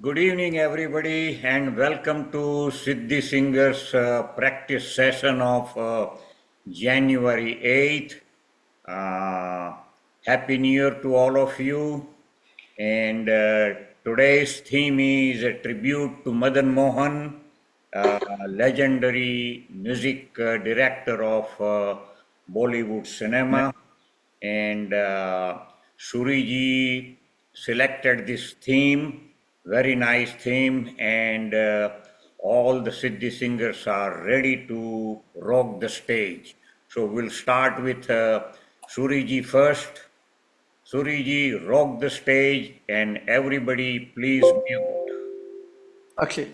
Good evening, everybody, and welcome to Siddhi Singer's practice session of January 8th. Uh, Happy New Year to all of you. And today's theme is a tribute to Madan Mohan, legendary music director of Bollywood cinema. And Suriji selected this theme, very nice theme, and all the Siddhi singers are ready to rock the stage. So we'll start with Suriji first. Suriji, rock the stage, and everybody please mute. Okay,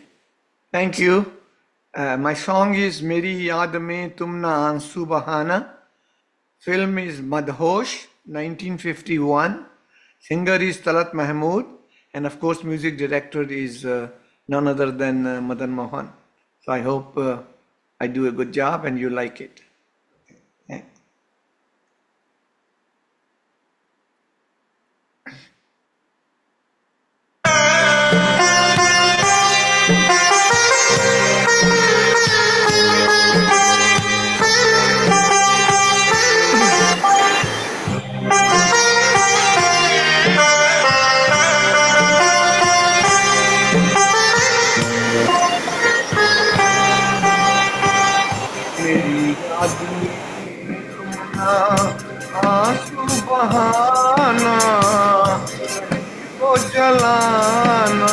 thank you. My song is Meri Yaad Mein Tum Na Aansu Bahana. Film is Madhosh, 1951. Singer is Talat Mahmood. And of course, music director is none other than Madan Mohan. So I hope I do a good job and you like it. Okay. मेरी याद में तुम ना आंसू बहाना को जलाना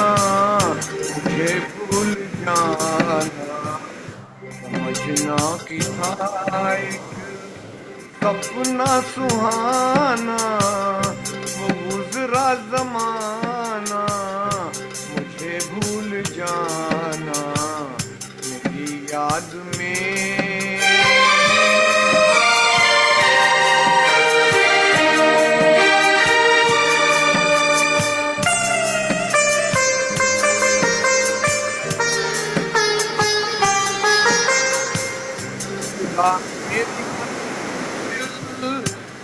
मुझे भूल जाना समझना कि था एक सपना सुहाना वो गुजरा जमाना मुझे भूल जाना मेरी याद में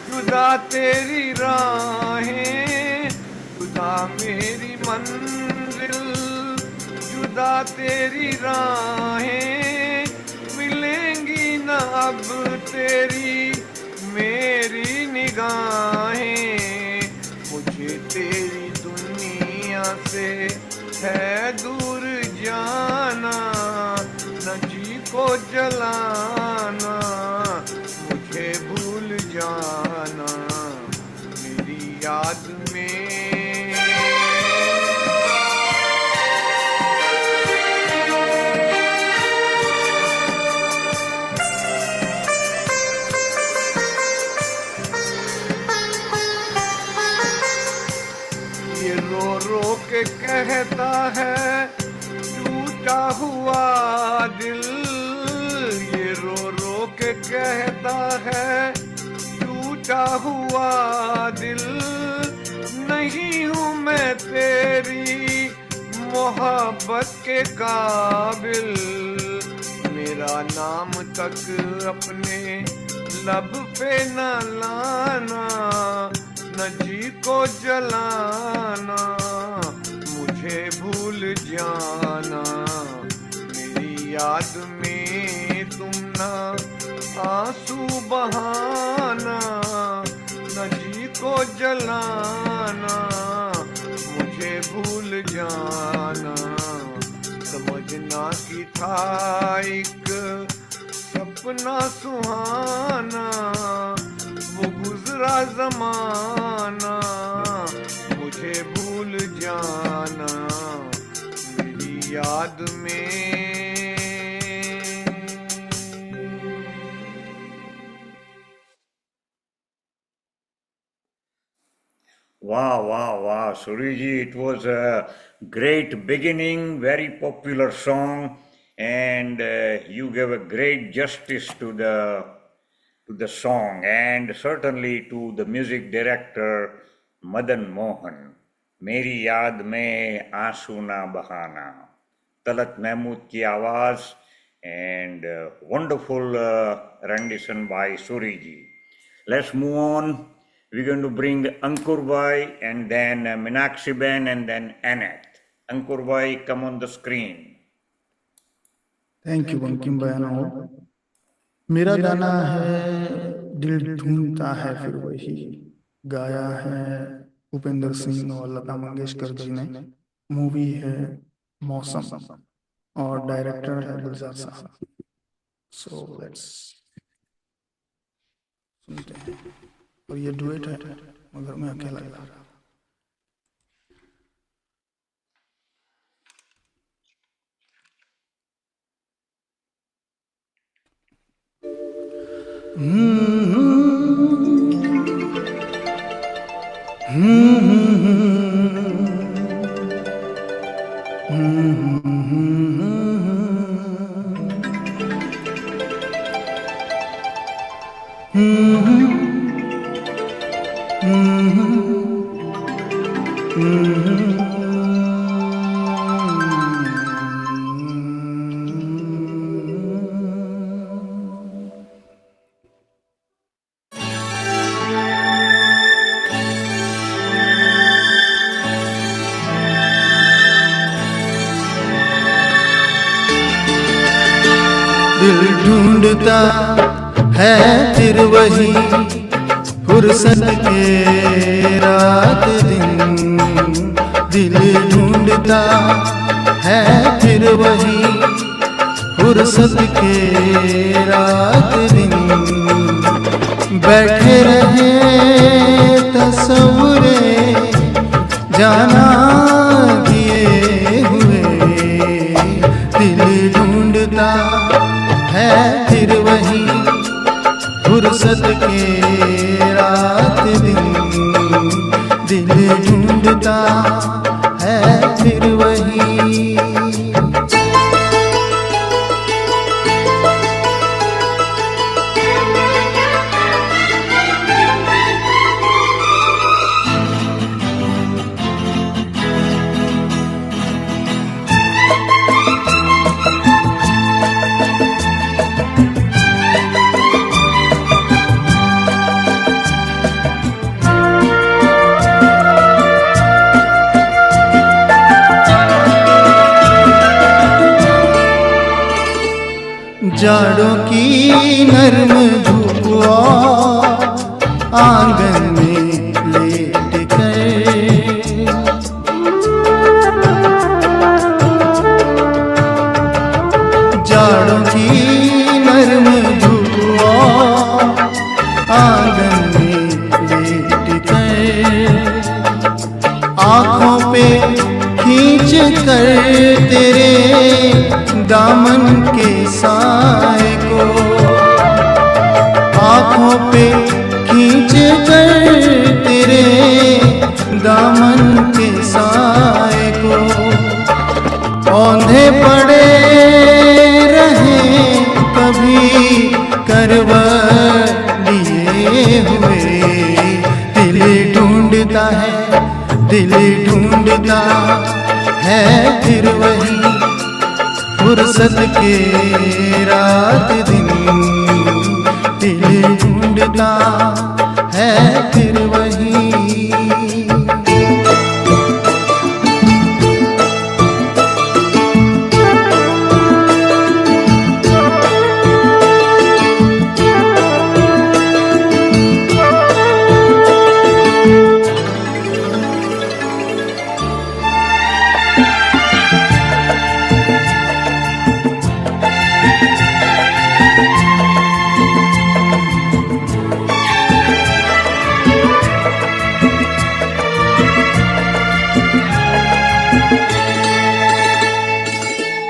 जुदा तेरी राहें जुदा मेरी मंजिल जुदा तेरी राहें मिलेंगी न अब तेरी मेरी निगाहें मुझे तेरी दुनिया से है दूर जाना न जी को जलाना मुझे भूल जाना मेरी याद में ये रो रो के कहता है टूटा हुआ दिल ये रो रो के कहता है टूटा हुआ दिल नहीं हूँ मैं तेरी मोहब्बत के काबिल मेरा नाम तक अपने लब पे न लाना न जी को जलाना मुझे भूल जाना मेरी याद में तुम ना आंसू बहाना न जी को जलाना मुझे भूल जाना समझना कि था एक सपना सुहाना वो गुजरा जमाना मुझे भूल जाना मेरी याद में Wow, wow, wow, Suriji, it was a great beginning, very popular song, and you gave a great justice to the song, and certainly to the music director Madan Mohan. मेरी याद में आंसू ना बहाना, तलत महमूद की आवाज, and wonderful rendition by Suriji. Let's move on. We're going to bring Ankur Bhai and then Meenakshi Ben and then Annette. Ankur Bhai, come on the screen. Thank you Bankim बयान। मेरा गाना है दिल ढूंढता है फिर वही, गाया है उपेंद्र सिंह और लता मंगेशकर जी ने। मूवी है मौसम और डायरेक्टर है गुलजार साहब। सो लेट्स सुनते हैं। और ये डुएट है मगर मैं अकेला गा रहा हूं। दिल ढूंढता है फिर वही, फुर्सत के रात दिन। दिल ढूंढता है फिर वही, फुर्सत के रात दिन। बैठे रहे तस्वुरे जाना किए हुए। दिल ढूंढता है फिर वही, फुर्सत के रात दिन। दिल ढूंढता है फिर वही। जाड़ों की नर्म धूप आंगन में लेट कर, जाड़ों की नर्म धूप आंगन में लेट कर। आँखों पे खींच कर तेरे दामन के साए को, आँखों पे खींच कर तेरे दामन के साए को। औंधे पड़े रहे कभी करवट लिए हुए। दिल ढूंढता है, दिल ढूंढता है फिर वही, फुर्सत के रात दिन। दिल ढूंढता है फिर वही।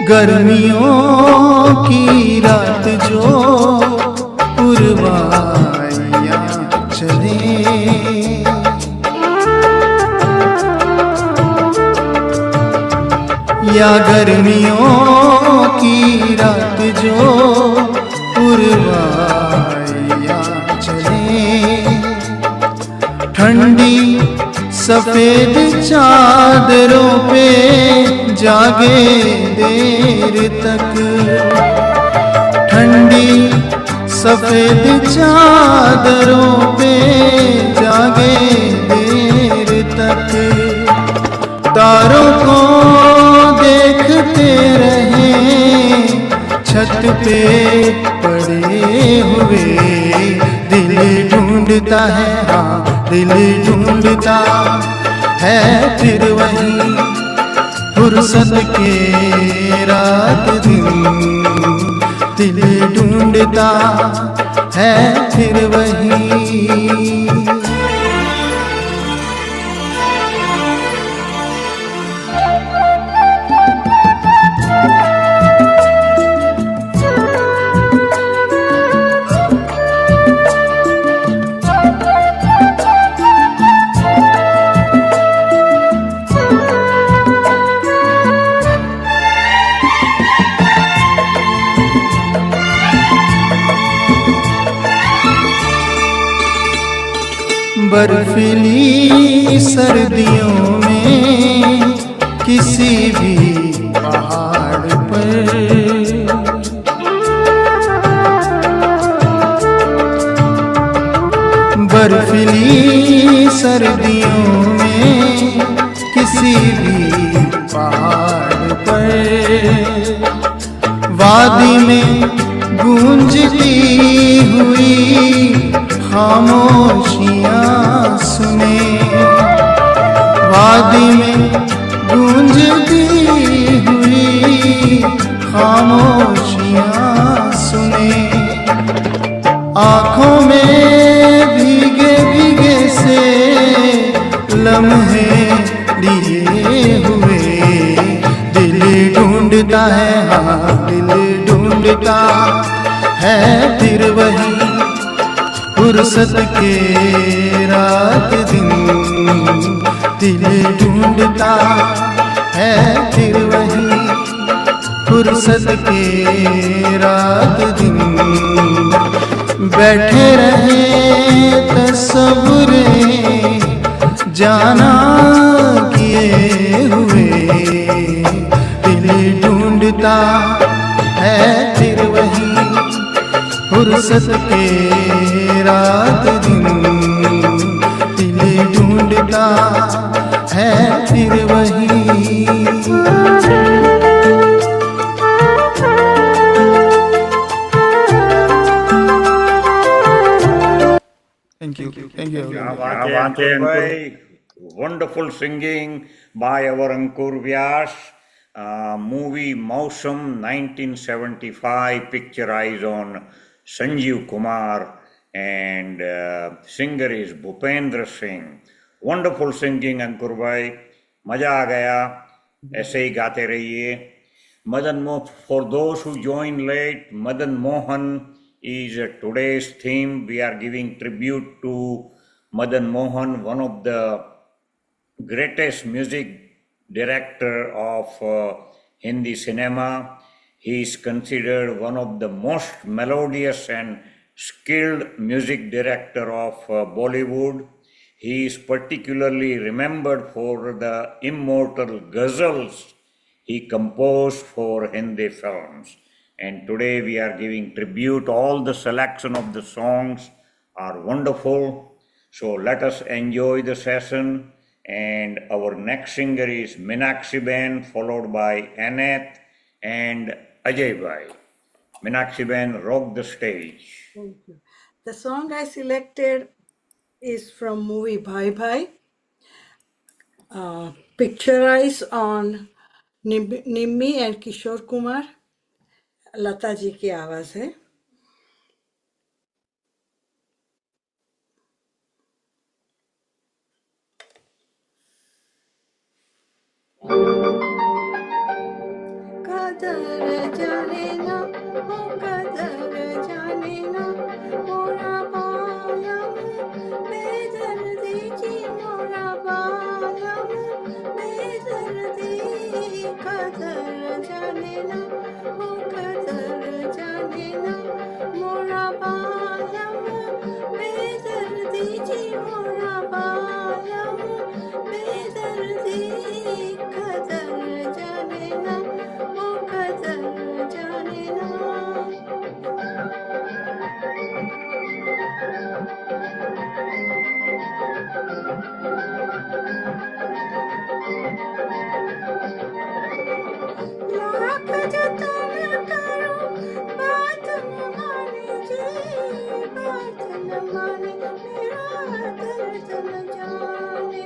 गर्मियों की रात जो पुरवाइयाँ चले, या गर्मियों की रात जो पुरवाइयाँ चले। ठंडी सफेद चादरों पे जागे देर तक, ठंडी सफेद चादरों पे जागे देर तक। तारों को पे पड़े हुए दिल ढूंढता है, हाँ दिल ढूंढता है फिर वही फुर्सत के रात दिन, दिल ढूंढता है फिर वही। बर्फीली सर्दियों में किसी भी पहाड़ पर बर्फीली सर्दियों में किसी भी पहाड़ पर वादी में गूंजती हुई खामोशियाँ सुने, वादी में गूंजती हुई खामोशियाँ सुने, आँखों में भीगे भीगे से लम्हे लिए हुए दिल ढूंढता है, हाँ दिल ढूंढता है फिर वही फुर्सत के रात दिन, दिल ढूंढता है फिर वही फुर्सत के रात दिन। बैठे रहे तस्वुरे जाना किए हुए दिल ढूंढता है फिर वही फुर्सत के रात दिन, दिल ढूंढता है फिर वही। Thank you. Thank you. क्या बात है भाई, wonderful singing by our Ankur Vyas. Movie Mausam 1975 picturized on Sanjeev Kumar, and singer is Bhupendra Singh. Wonderful singing Ankur bhai, मजा आ गया, ऐसे ही गाते रहिए। Madan Mohan, for those who joined late, Madan Mohan is today's theme. We are giving tribute to Madan Mohan, one of the greatest music director of Hindi cinema. He is considered one of the most melodious and skilled music director of Bollywood. He is particularly remembered for the immortal ghazals he composed for Hindi films. And today we are giving tribute. All the selection of the songs are wonderful. So let us enjoy the session. And our next singer is Meenakshi Ben, followed by Aneth and Ajay Bhai. Meenakshi Ben, rock the stage. Thank you. The song I selected is from movie Bhai Bhai, picturized on Nimmi and Kishore Kumar. Lata ji की आवाज है। कदर जाने ना ओ कदर जाने ना मोरा बालम बेदर्दी जी मोरा बालम बेदर्दी कदर जाने ना ओ कदर जाने ना दर्द न जाने।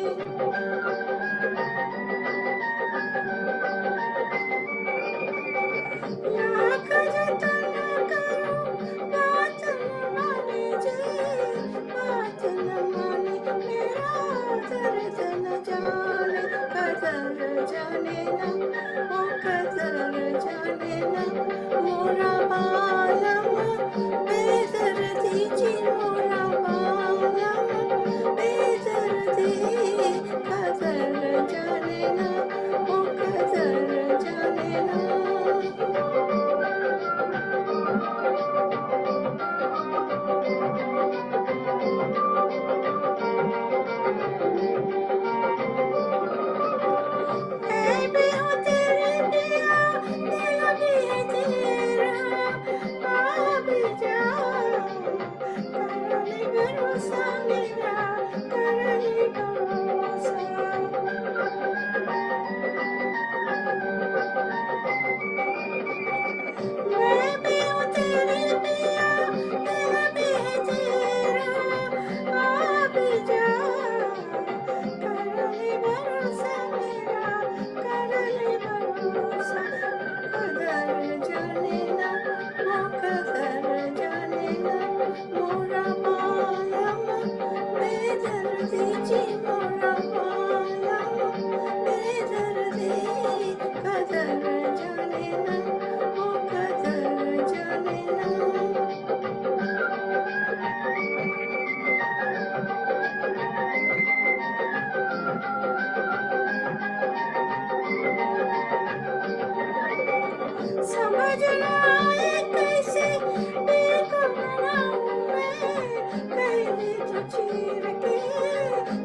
लाख जतन करूं बात न माने जी, बात न माने मेरा दर्द न जाने। कदर जाने ना ओ कदर जाने ना, मोरा बालम बेदर्दी जी, मोरा बालम बेदर्दी। कदर जाने ना ओ कदर जाने ना। मैं भी हूँ तेरे पिया, दिल भी है तेरा, आ भी जा। कर ले भरोसा मेरा, कर ले भरोसा। मैं भी हूँ तेरे पिया, दिल भी है तेरा, आ भी जा। कर ले भरोसा मेरा, कर ले भरोसा। कदर जाने ना ओ कदर जाने ना, मोरा बालम बेदर्दी जी, मोरा बालम बेदर्दी। कदर जाने ना ओ कदर जाने ना। समझ न आए कैसे बेगुनाह मैं, कह दे तो चीर के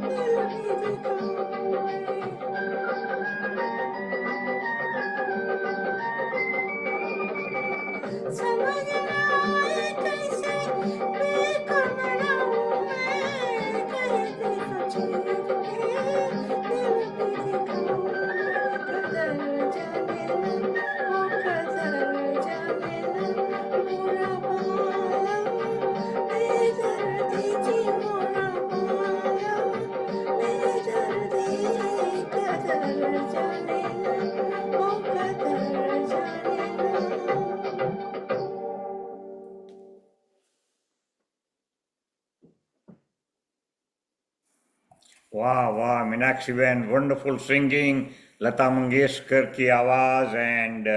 दिल भी दिखाऊं मैं। समझ न आए कैसे बेगुनाह मैं, कह दे तो चीर के दिल भी दिखाऊं मैं। कदर जाने ना ओ कदर जाने ना, मोरा बालम बेदर्दी जी, मोरा बालम बेदर्दी। कदर जाने ना ओ कदर जाने ना। वाह वाह मीनाक्षी बहन, वंडरफुल सिंगिंग, लता मंगेशकर की आवाज, and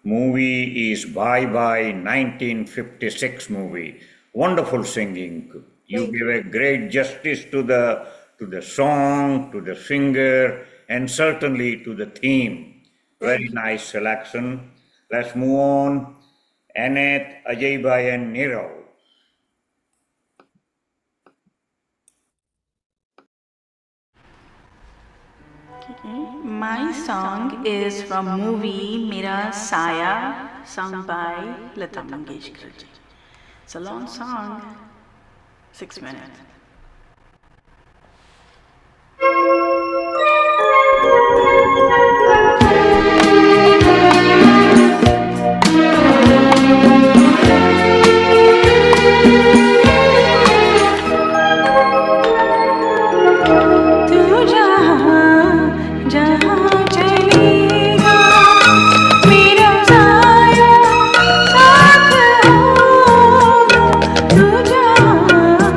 movie is Bye Bye 1956 movie. Wonderful singing. You Thank give you. a great justice to the song, to the singer, and certainly to the theme. Very Thank you. nice selection. Let's move on. Annette, Ajay Bhai, and Nirav. My song is from movie Mera Saya, sung by Lata Mangeshkar ji. It's a long song, 6 minutes. तू जहाँ जहाँ चलेगा मेरा साया साथ होगा। तू जहाँ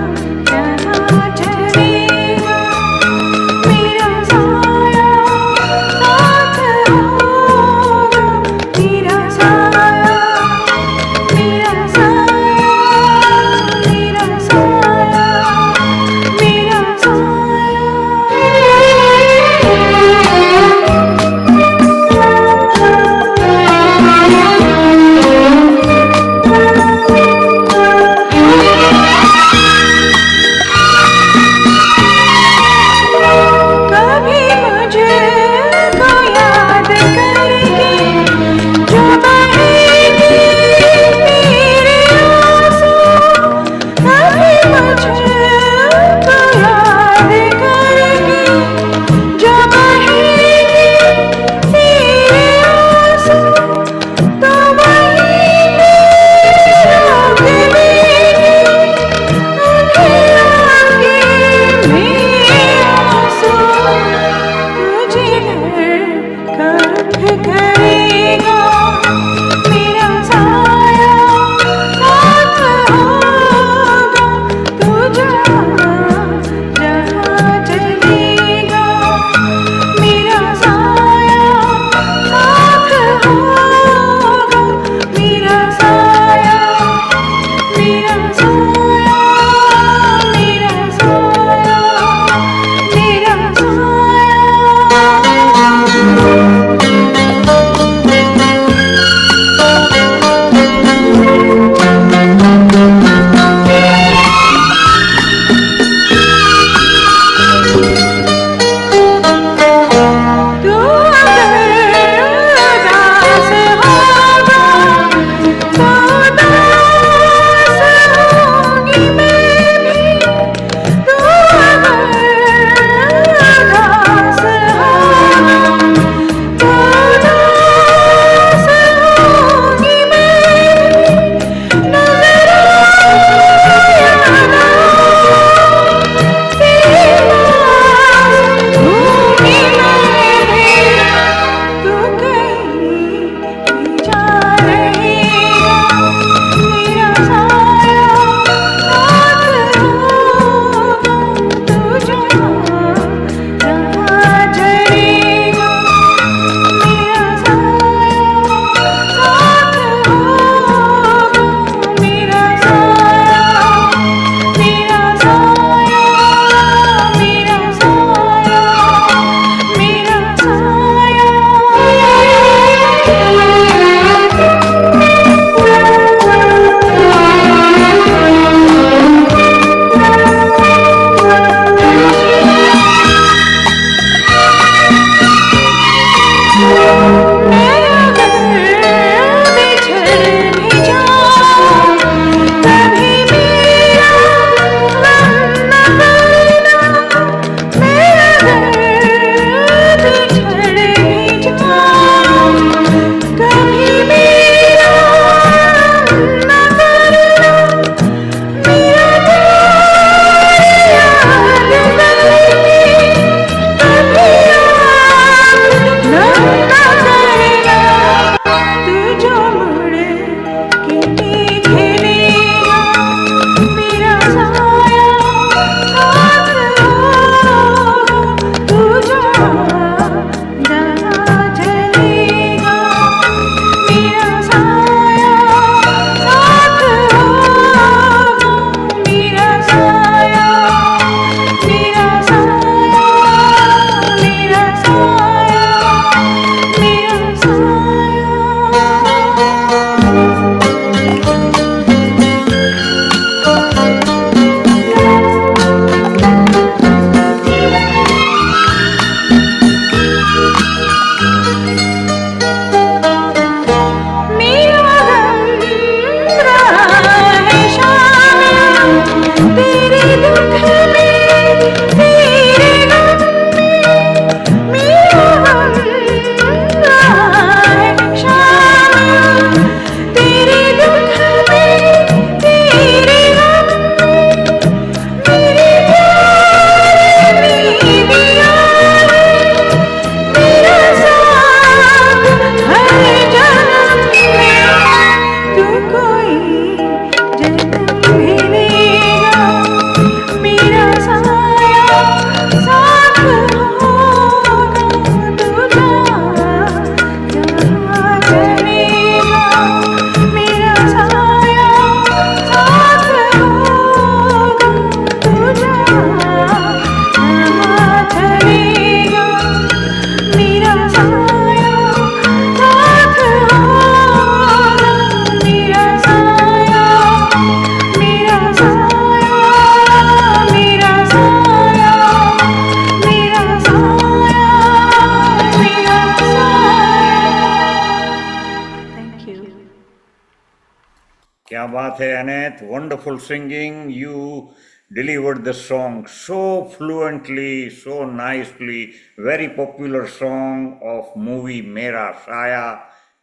बात है अनैत, wonderful singing. You delivered the song so fluently, so nicely. Very popular song of movie Mera Saya,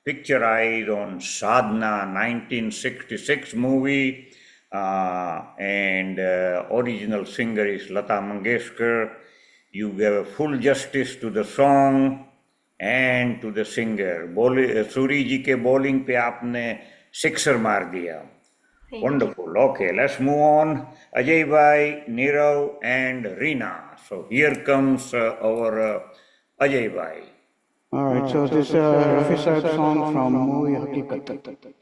picturized on Sadhana 1966 movie. And original singer is Lata Mangeshkar. You gave a full justice to the song and to the singer. Suri जी के bowling पे आपने sixer मार दिया. Wonderful. Okay, let's move on. Ajay Bhai, Nirav and Reena. So here comes our Ajay Bhai. All right, so this is a Rafi Saab song from movie Hakikat.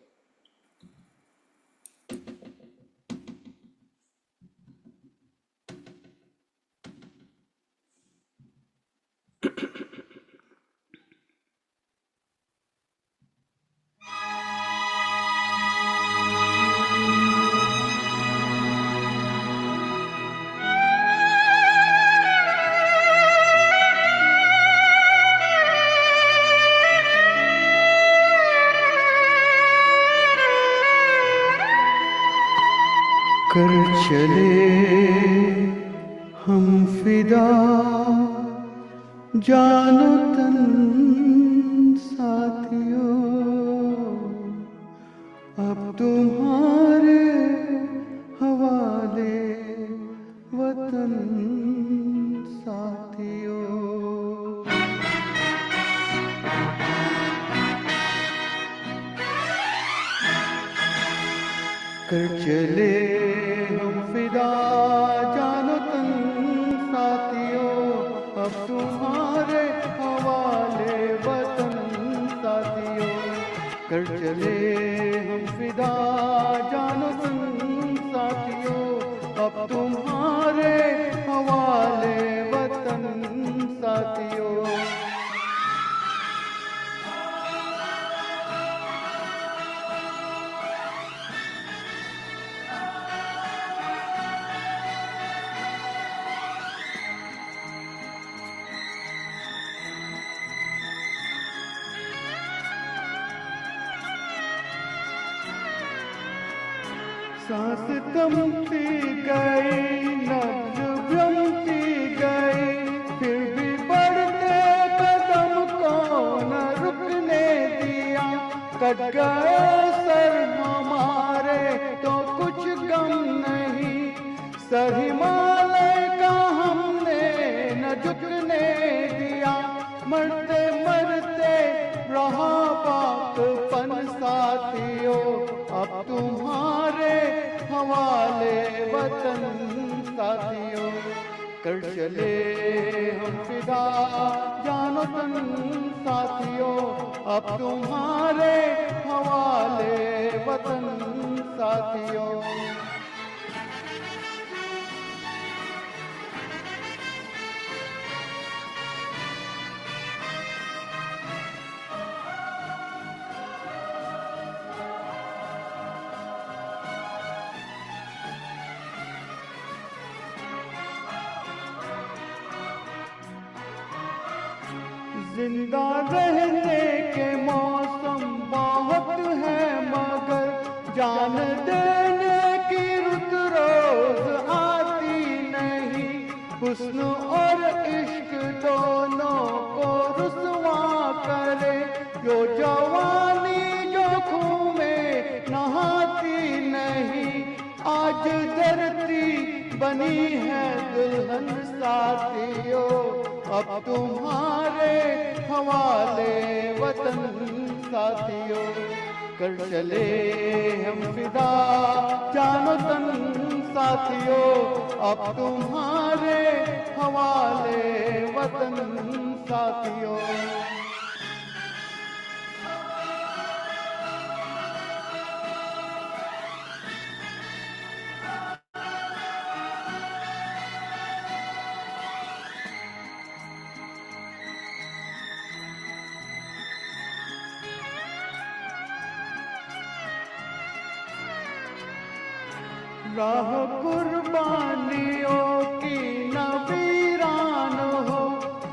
कर चले हम फिदा जानो तन साथियों, अब तुम्हारे हवाले वतन साथियों. कर चले हम फिदा जानो तन साथियों, अब तुम्हारे हवाले वतन साथियों. कर चले हम फिदा जानो तन साथियों, अब तुम्हारे हवाले वतन साथियों. सांस थमती गई, नब्ज भ्रमती गई, फिर भी बढ़ते कदम को न रुकने दिया. कट गए सर हमारे तो कुछ गम नहीं, सर हिमालय का हमने न झुकने दिया. मरते मरते रहा पाकपन साथियों, अब तुम्हारे हवाले वतन साथियों. कर चले हम फिदा जानो तन साथियों, अब तुम्हारे हवाले वतन साथियों. जिंदा रहने के मौसम बहुत है, मगर जान देने की रुत रोज आती नहीं. हुस्न और इश्क दोनों को रुसवा करे, जो जवानी जो खून में नहाती नहीं. आज धरती बनी है दुल्हन साथियों, अब तुम्हारे हवाले वतन साथियों. कर चले हम फिदा जानो तन साथियों, अब तुम्हारे हवाले वतन साथियों. राह कुर्बानियों की न वीरान हो,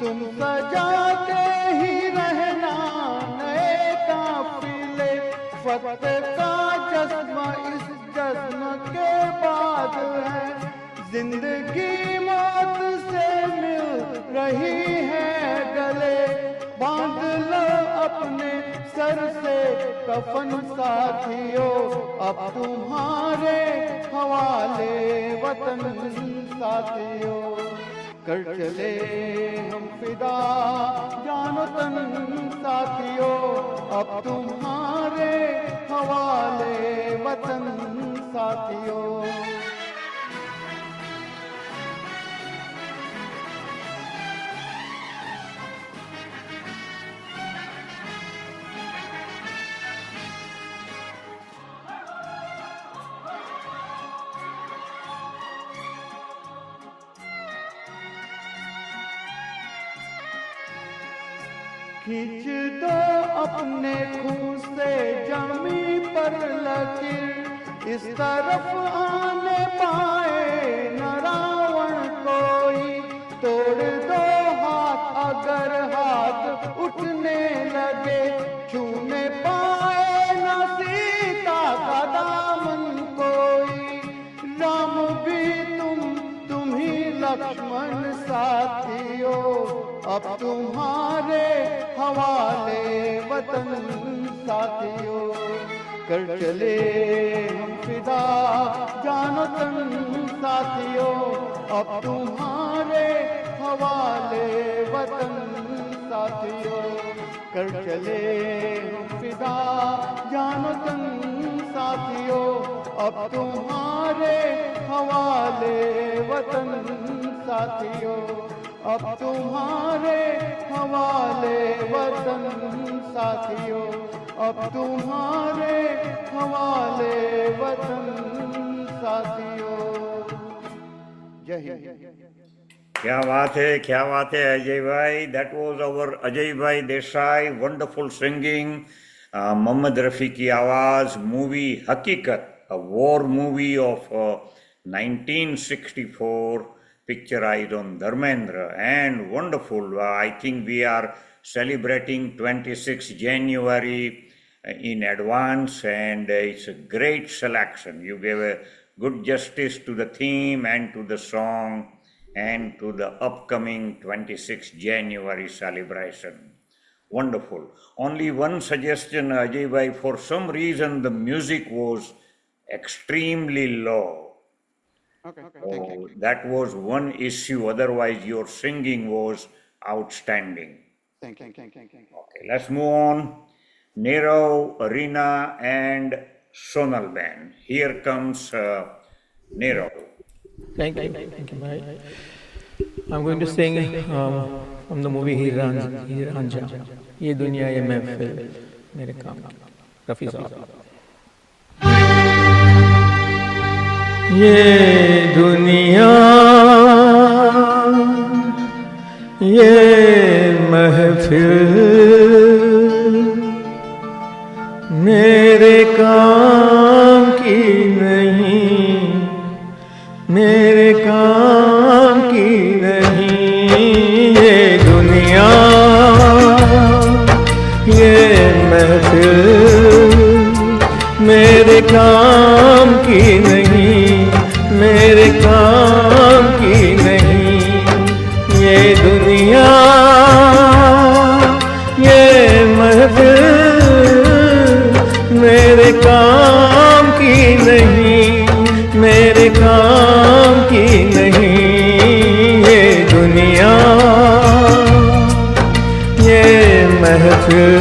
तुम सजाते ही रहना नए काफिले. फतेह का जज्बा इस याद है, जिंदगी मौत से मिल रही है गले, बांध लो अपने सर से कफन साथियों, अब तुम्हारे हवाले वतन साथियों, कर चले हम फिदा जानो तन साथियों, अब तुम्हारे हवाले वतन साथियों। खींच दो अपने खून से जमी पर लकीर, इस तरफ आने पाए न रावण कोई, तोड़ दो हाथ अगर हाथ उठने लगे, छूने पाए न सीता का दामन कोई, राम भी तुम ही लक्ष्मण साथियों, अब तुम्हारे हवाले वतन साथियों, कर चले हम फिदा जानो तन साथियों, अब तुम्हारे हवाले वतन साथियों, कर चले हम फिदा जानो तन साथियों, अब तुम्हारे हवाले वतन साथियों, अब तुम्हारे हवाले वतन साथियों, अब तुम्हारे हवाले वतन साथियों। जय हिंद। क्या बात है अजय भाई. That was our Ajay Bhai Desai, wonderful singing. Mohammad Rafi की आवाज, movie हकीकत, a war movie of 1964, picturized on Dharmendra, and wonderful. I think we are celebrating 26 January in advance, and it's a great selection. You gave a good justice to the theme and to the song and to the upcoming 26 January celebration. Wonderful. Only one suggestion, Ajay Bhai, for some reason the music was extremely low. Okay. So that was one issue. Otherwise, your singing was outstanding. Thank you. Okay, let's move on. Nirav, Reena, and Sonal Ben. Here comes Nirav. Thank you, bhai. I'm going to sing from the movie Heer Ranjha. ये दुनिया ये महफिल मेरे काम की. रफी साहब. ये दुनिया ये महफिल मेरे काम की नहीं, मेरे काम की नहीं. ये दुनिया ये महफिल मेरे काम की नहीं, मेरे काम की नहीं. ये दुनिया ये महफिल मेरे काम की नहीं, मेरे काम की नहीं. ये दुनिया ये महफिल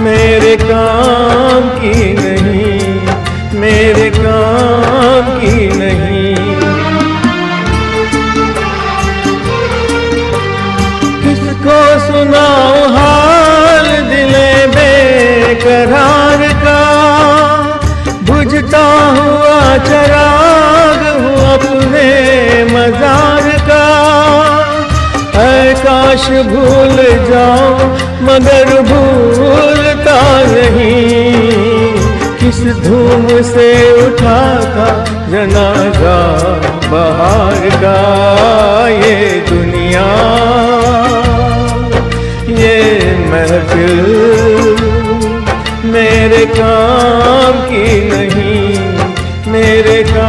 मेरे काम की नहीं, मेरे काम की नहीं. किसको सुनाओ हाल दिले बेकरार का, बुझता हुआ चराग हूँ अपने मजार का. ऐ काश भूल जाओ मगर भूलता नहीं, किस धूम से उठा था जनाजा बहार का. ये दुनिया ये महफिल मेरे काम की नहीं, मेरे काम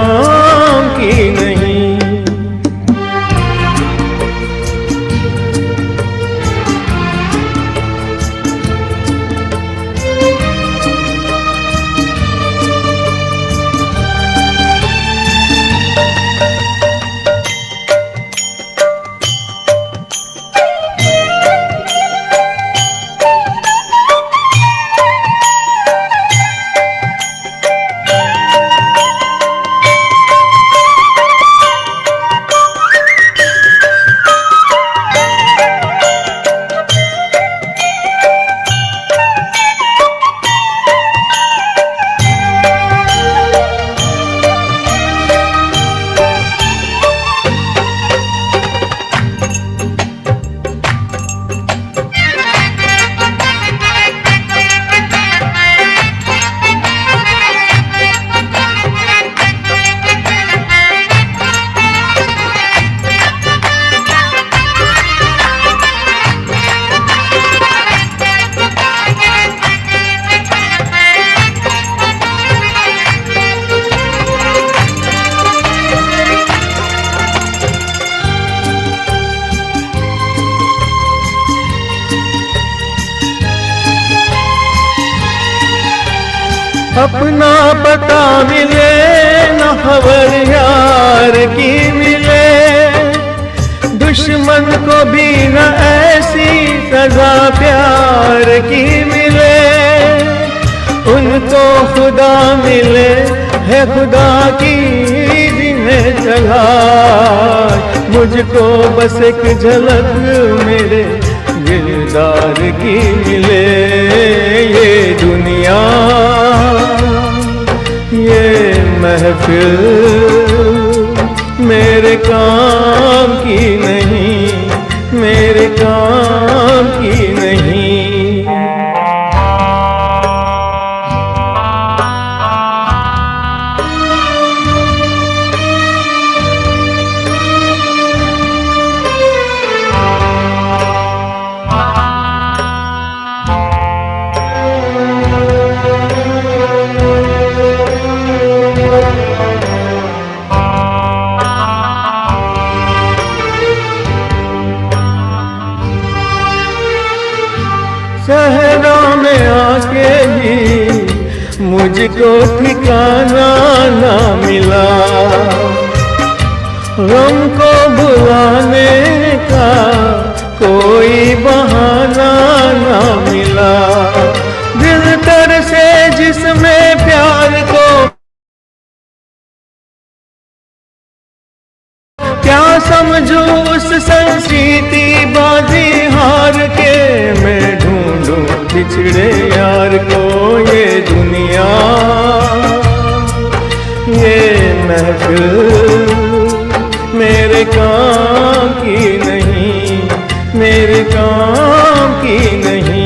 अपना पता मिले न खबर यार की मिले, दुश्मन को भी न ऐसी सजा प्यार की मिले। उनको खुदा मिले है खुदा की जिन्हें चला, मुझको बस एक झलक मेरे दिलदार की मिले। ये दुनिया ये महफिल मेरे काम की नहीं, मेरे काम की नहीं। सहरा में आके भी मुझको ठिकाना ना मिला, गम को भुलाने का कोई बहाना ना मिला। दिल तर से जिसमें प्यार को क्या समझूं उस संजीती बाजी हार के, मैं ढूंढूं बिछड़े यार को। ये दुनिया ये महफिल मेरे काम की नहीं, मेरे काम की नहीं।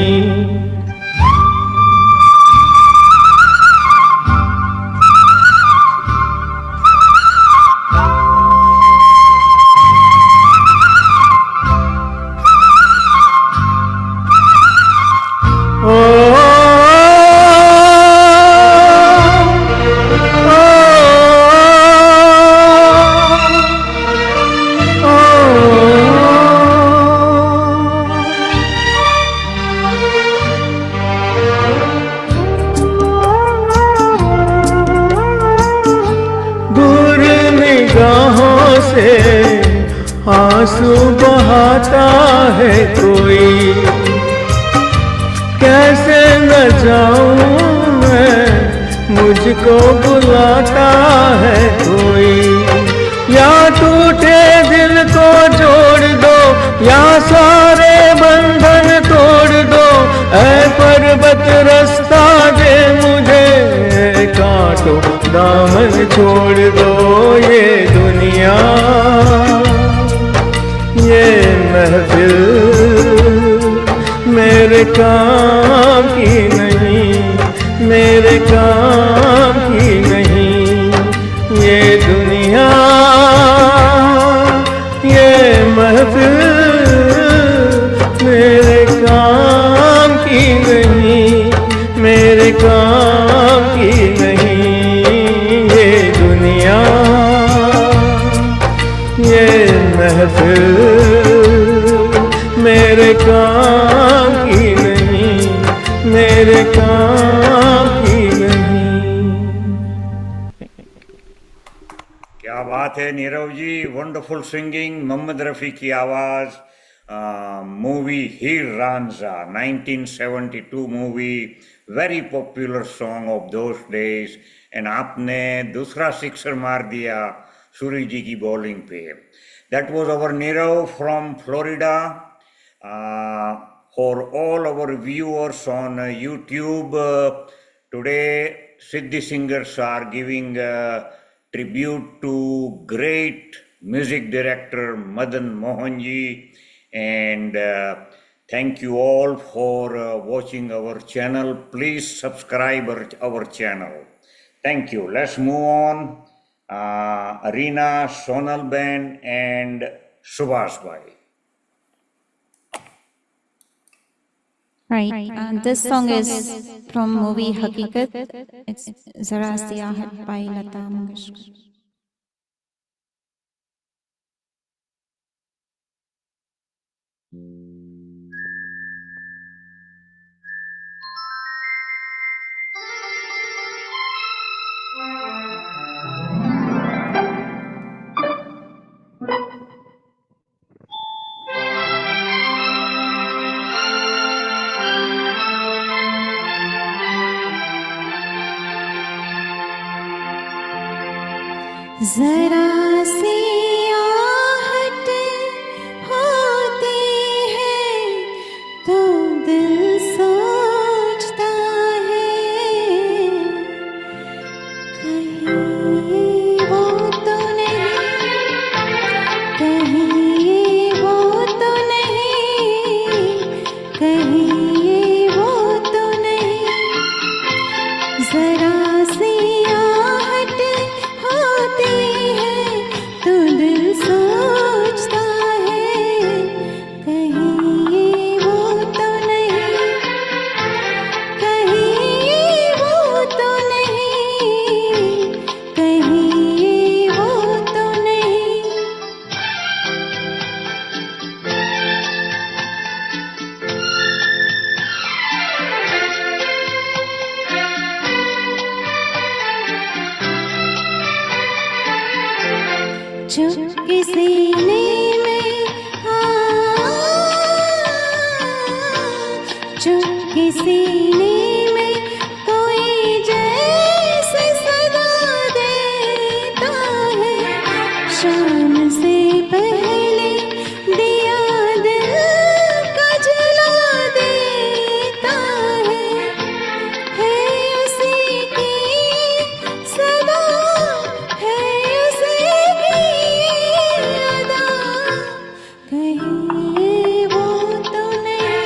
आंसू बहाता है कोई, कैसे न जाऊं मैं, मुझको बुलाता है कोई। या टूटे दिल को जोड़ दो, या सारे बंधन तोड़ दो, ऐ पर्वत रास्ता दे मुझे, कांटो दामन छोड़ दो। ये दुनिया ये महफिल मेरे काम की नहीं, मेरे काम की नहीं। ये दुनिया ये महफिल मेरे काम की नहीं, मेरे काम की नहीं। ये दुनिया ये महफिल मेरे काम की नहीं, मेरे काम की नहीं। क्या बात है नीरव जी, वंडरफुल सिंगिंग, मोहम्मद रफी की आवाज। Movie Heer Ranjha 1972 movie, very popular song of those days. And आपने दूसरा सिक्सर मार दिया सूरी जी की बॉलिंग पे। That was our Nirav from Florida. For all our viewers on YouTube, today Siddhi singers are giving tribute to great music director Madan Mohan ji, and thank you all for watching our channel. Please subscribe our channel. Thank you. Let's move on. Arina, Sonal Ben, and Subhash Bhai. Right. This song is from movie Hakikat. It's Zara Siyahat by Lata Mangeshkar. जरा सी आहट होती है तो दिल सोचता है कहीं वो तो नहीं, कहीं वो तो नहीं, कहीं वो तो नहीं, जरा सी आहट होती है तो दिल सोचता है कहीं वो तो नहीं, कहीं वो तो नहीं, कहीं वो तो नहीं। चुपके सीने में चुपके सीने में कोई जैसे सदा देता है, शाम से पहले दिया दिल का जला देता है उसी की सदा, है उसी की अदा, कहीं वो तो नहीं,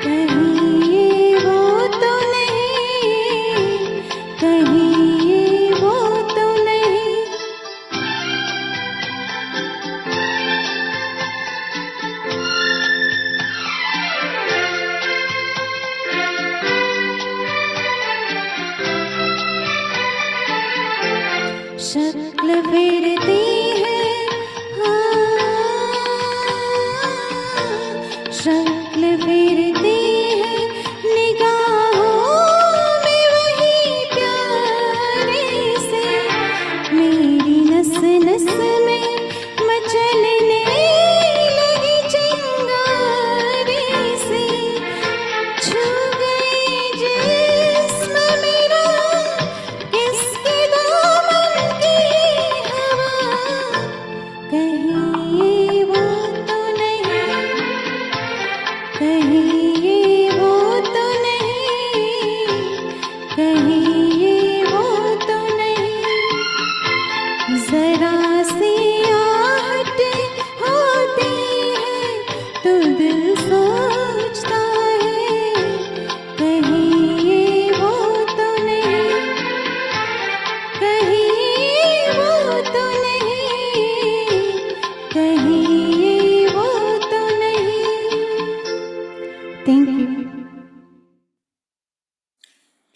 कहीं वो तो नहीं, कहीं वो तो नहीं। शक्ल फेरती है शक्ल फेरती है निगाहों में वही प्यारे से, मेरी नस नस में मचलने लगी चिंगारी से, छू गई जिस्म मेरा किसके दामन की हवा, कहीं वो तो नहीं, कहीं वो तो नहीं, कहीं वो तो नहीं, जरा सी आहट होती है तो दिल सोचता है कहीं वो तो नहीं, कहीं वो तो नहीं, कहीं वो तो नहीं। Thank you.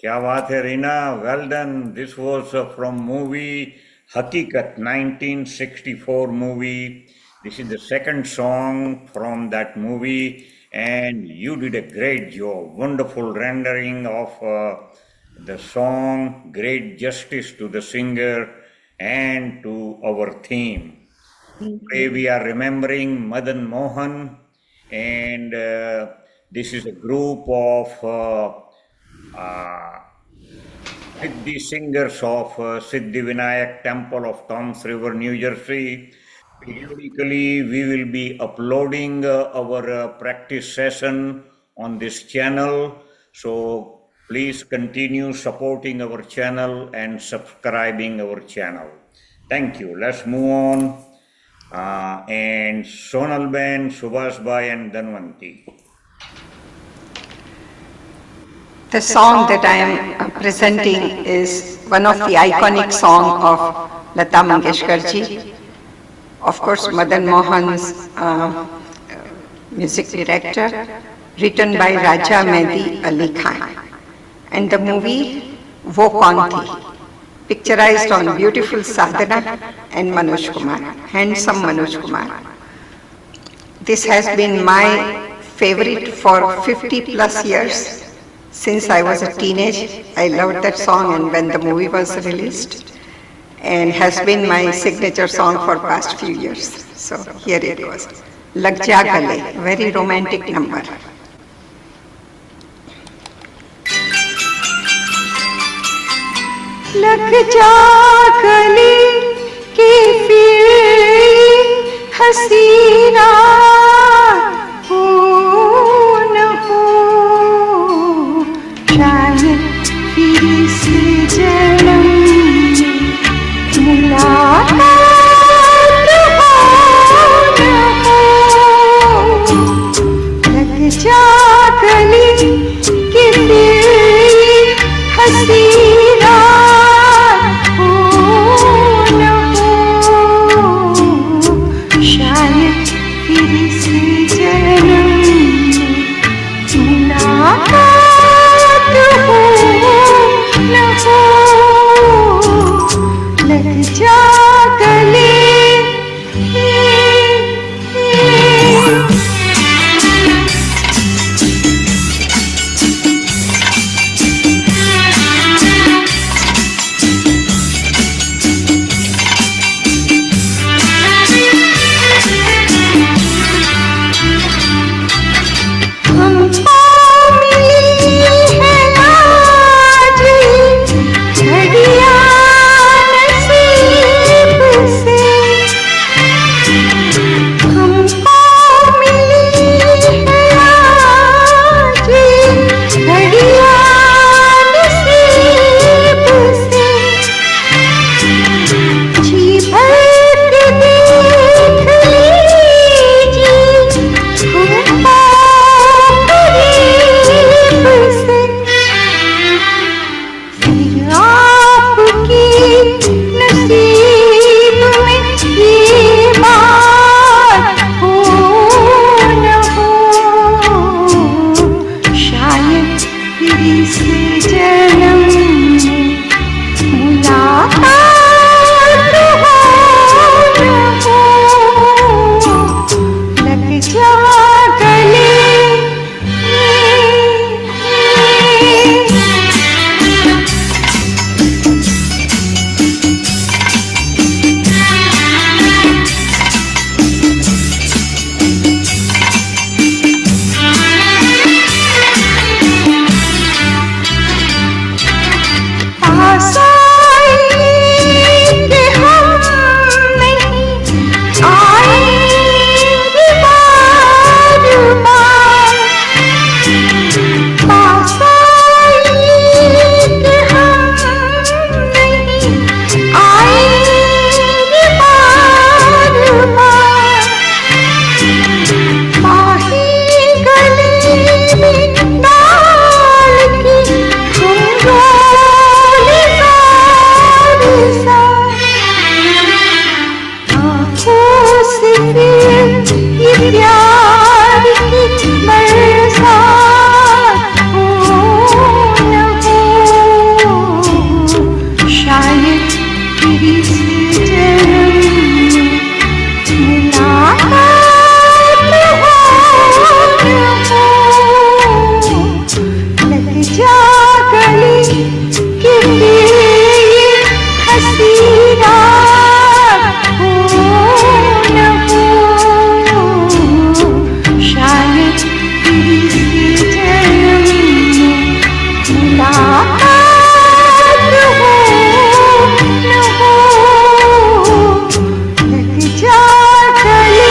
क्या बात है Reena, well done. This was from movie Hakikat, 1964 movie. This is the second song from that movie, and you did a great job. Wonderful rendering of the song, great justice to the singer and to our theme. Today we are remembering Madan Mohan, and this is a group of Siddhi singers of Siddhi Vinayak Temple of Toms River, New Jersey. Periodically, we will be uploading our practice session on this channel. So please continue supporting our channel and subscribing our channel. Thank you. Let's move on. And Sonal Ben, Subhash Bhai, and Dhanwanti. The song that I am presenting is one of the iconic songs of Lata Mangeshkar ji. Of course, Madan Mohan's music director, written by Raja Mehdi Ali Khan. And the movie Wo Kaun Thi, picturized on beautiful Sadhana and Manoj Kumar, handsome Manoj Kumar. This has been my favorite for 50 plus years. Since I was a teenage, I loved that song, and when the movie was released, and has been my signature song for past few years. So here it goes. Lag Ja Gale, very romantic number. लग जा गले के फिर हसीना हो न हो, शायद फिर से जन्म में मुलाकात हो न हो। लग जा गले के फिर हसीना हो न हो, शायद फिर से जन्म में मुलाकात हो न हो। लग जा गले हमको मिली है आज घड़ियां नसीब से, हमको मिली है आज घड़ियां नसीब से। जी भर के देख लीजिए हमको करीब से, फिर आपकी नसीब में ये बात हो न हो, शायद फिर से जन्म में मुलाकात हो न हो। लग जा गले पास आएंगे हम नहीं आएंगे बार बार, पास आएंगे हम नहीं आएंगे बार बार। माही गले में डाल के हम रोले सारे सार, आँखों से फिर ये प्यार की बरसात हो न हो, शायद फिर से जन्म में मुलाकात हो न हो। लग जा गले के फिर हसीना हो न हो, शायद फिर से जन्म में मुलाकात हो न हो। लग जा गले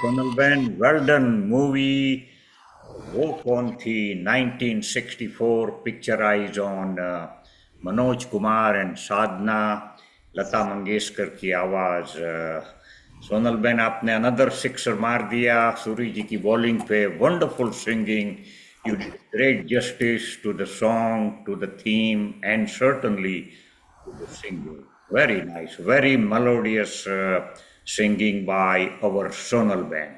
Sonal Ben, well done. Movie वो कौन थी 1964 picturised on Manoj Kumar and Sadhana, Lata Mangeshkar की आवाज। सोनल बेन आपने अनदर सिक्सर मार दिया सूरी जी की बॉलिंग पे। Wonderful singing, you did great justice to the song, to the theme and certainly to the singing. Very nice, very melodious singing by our Sonal Ben.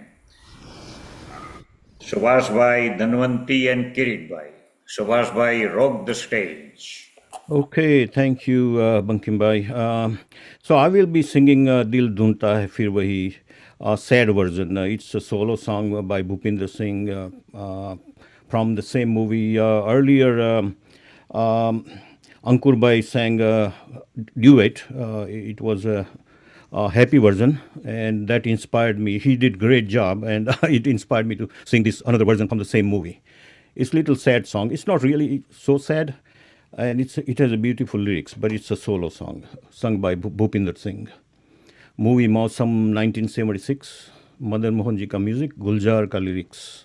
Subhash Bhai, Dhanwanti and Kirit Bhai. Subhash Bhai, rock the stage. Okay, thank you, Bankim Bhai. So I will be singing Dil Dhunta Hai Fir Wahi, sad version. It's a solo song by Bhupinder Singh from the same movie. Earlier, Ankur Bhai sang a duet. It was happy version, and that inspired me. He did great job, and it inspired me to sing this another version from the same movie. It's a little sad song. It's not really so sad, and it has a beautiful lyrics, but it's a solo song sung by Bhupinder Singh. Movie Mausam 1976, Madan Mohan ji ka music, Guljar ka lyrics.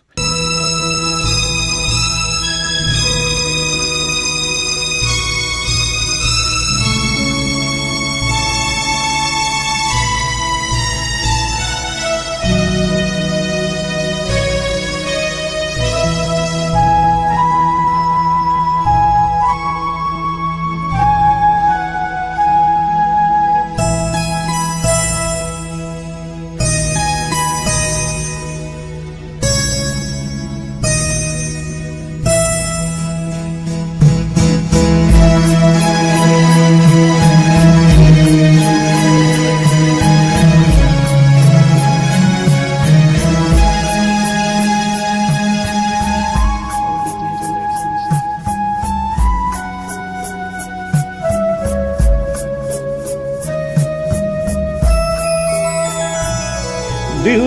दिल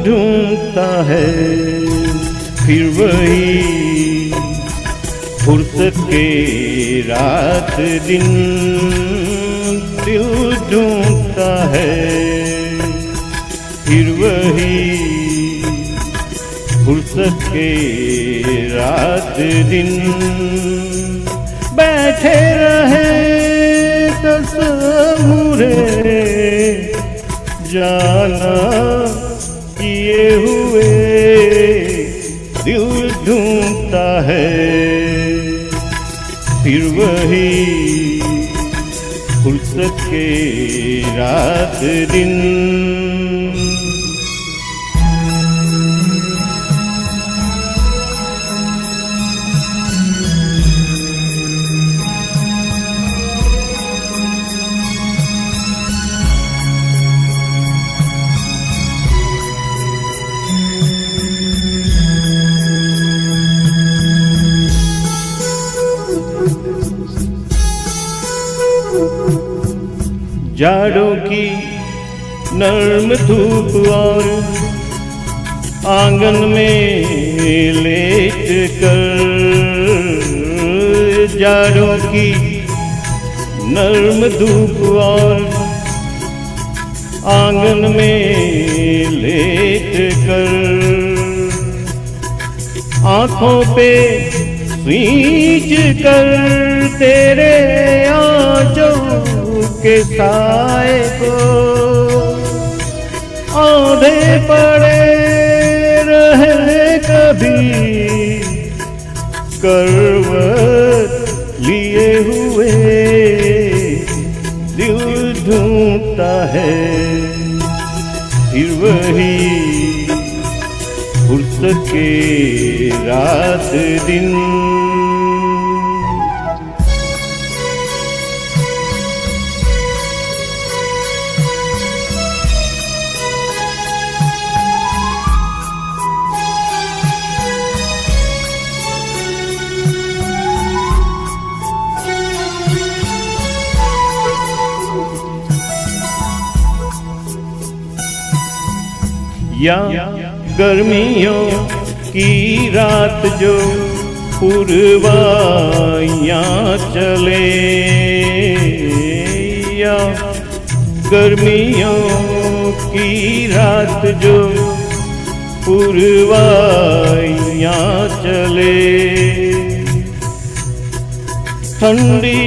ढूंढता है फिर वही फुर्सत के रात दिन, दिल ढूंढता है फिर वही फुर्सत के रात दिन, बैठे रहे तस्वुरे जाना किए हुए, दिल ढूंढता है फिर वही फुर्सत के रात दिन। जाड़ों की नर्म धूप और आंगन में लेट कर, जाड़ों की नर्म धूप और आंगन में लेट कर, आँखों पे सींच कर तेरे आँचों के साए को, औंधे पड़े रहे कभी करवट लिए हुए, दिल ढूंढता है फिर वही फुर्सत के रात दिन। या गर्मियों की रात जो पुरवाइयाँ चले, या गर्मियों की रात जो पुरवाइयाँ चले, ठंडी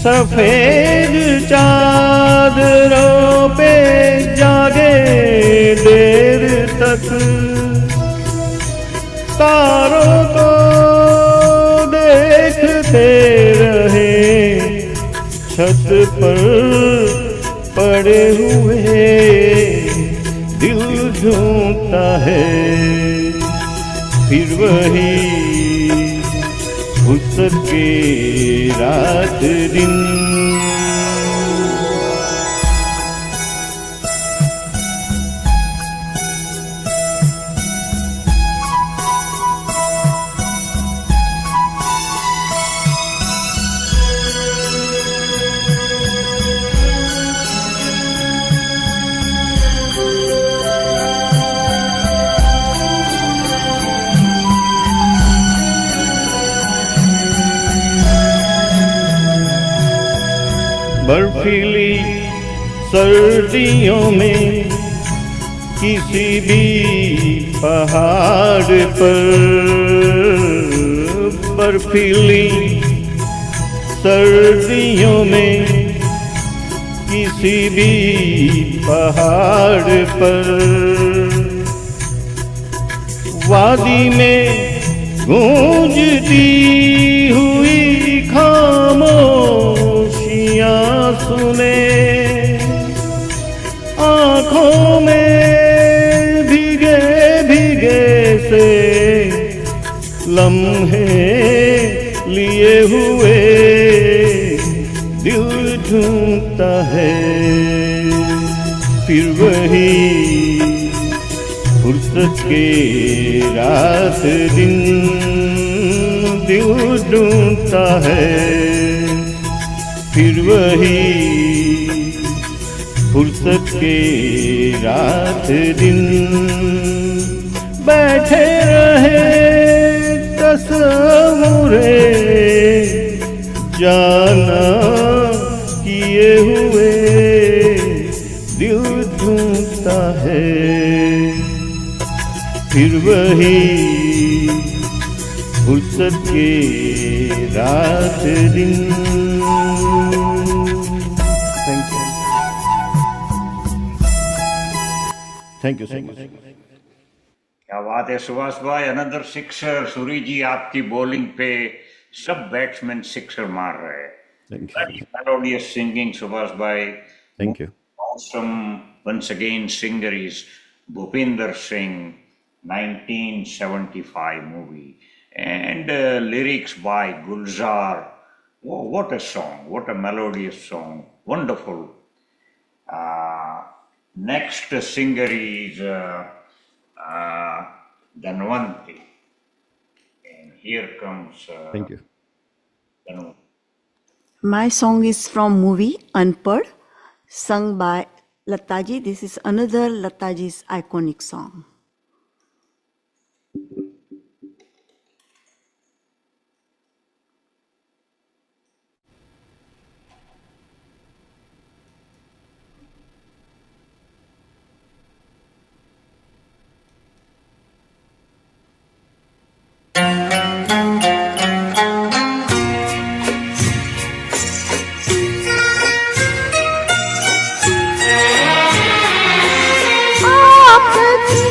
सफेद चादरों पे जागे देर तक, तारों को देखते रहे छत पर पड़े हुए, दिल ढूंढता है फिर वही फुर्सत के रात दिन। बर्फीली सर्दियों में किसी भी पहाड़ पर, बर्फीली सर्दियों में किसी भी पहाड़ पर, वादी में गूंजती हुई खामोशियां सुने, आँखों में भीगे भीगे से लम्हे लिए हुए दिल ढूंढता है फिर वही फुर्सत के रात दिन, दिल ढूंढता है फिर वही फुर्सत के रात दिन। बैठे रहे तस्वुरे जाना किए हुए दिल ढूंढता है फिर वही फुर्सत के रात दिन। Thank you so much. क्या बात है सुभाष भाई, अनदर सिक्सर। सूरी जी आपकी बॉलिंग पे सब बैट्समैन सिक्सर मार रहे हैं। Very melodious singing, Subhash bhai. Thank you. Awesome. Once again, singer is Bhupinder Singh, 1975 movie, and lyrics by Gulzar. Oh, what a song! What a melodious song! Wonderful. Next singer is Dhanvanti, and here comes. Thank you. Dhanvanti. My song is from movie Unpad, sung by Lataji. This is another Lataji's iconic song. आपकी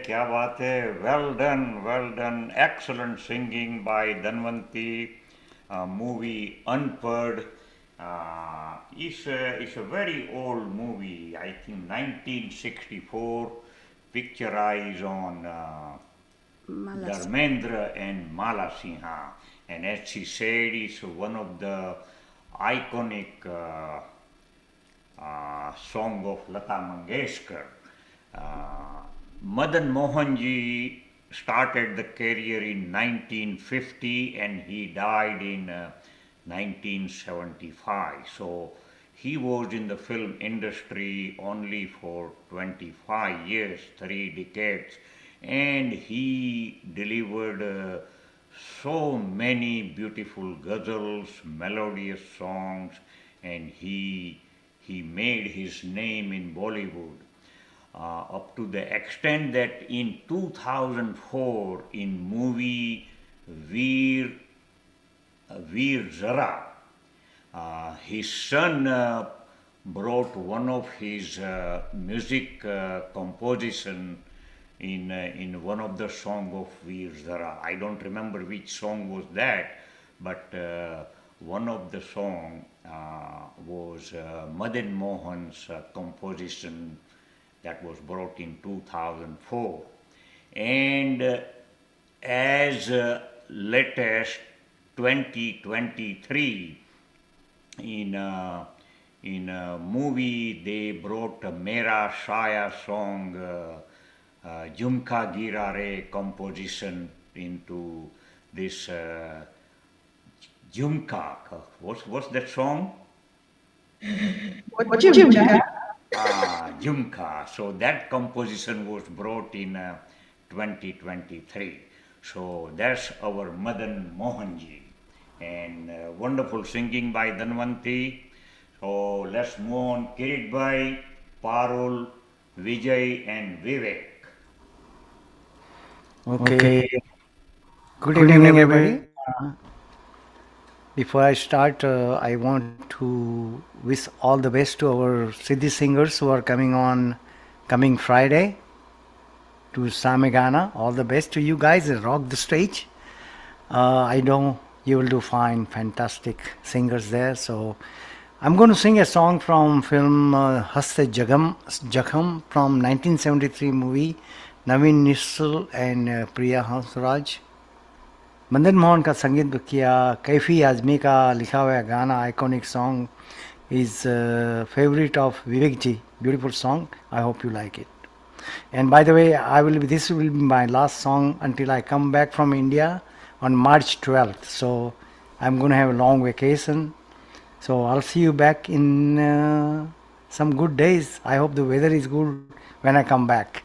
क्या बात है. Well done. Excellent singing by Dhanvanti. Movie Unpad. It's a very old movie. I think 1964. Picturized on Dharmendra and Mala Sinha. And as she said, it's one of the iconic song of Lata Mangeshkar. Madan Mohan ji started the career in 1950 and he died in 1975. So he was in the film industry only for 25 years, 3 decades, and he delivered so many beautiful ghazals, melodious songs, and he made his name in Bollywood. Up to the extent that in 2004 in movie Veer Zara, his son brought one of his music composition in one of the song of Veer Zara. I don't remember which song was that, but one of the song was Madan Mohan's composition that was brought in 2004. And as late as 2023, in a movie they brought a Mera Shaya song, Jhumka Gira Re composition into this Jhumka. What's that song? Jhumka. So that composition was brought in 2023. So that's our Madan Mohanji. And wonderful singing by Dhanvanti. So let's move on. Kirit Bhai, Parul, Vijay and Vivek. Okay. Good evening, everybody. Before I start, I want to wish all the best to our Siddhi singers who are coming Friday to Samegana. All the best to you guys. Rock the stage. I know you will do fine, fantastic singers there. So I'm going to sing a song from film Haste Jakham from 1973 movie, Naveen Nissal and Priya Hansraj. Madan Mohan का संगीत किया, कैफी आजमी का लिखा हुआ गाना, iconic song is favorite of Vivek ji. Beautiful song. I hope you like it. And by the way, this will be my last song until I come back from India on March 12th. So I'm going to have a long vacation. So I'll see you back in some good days. I hope the weather is good when I come back.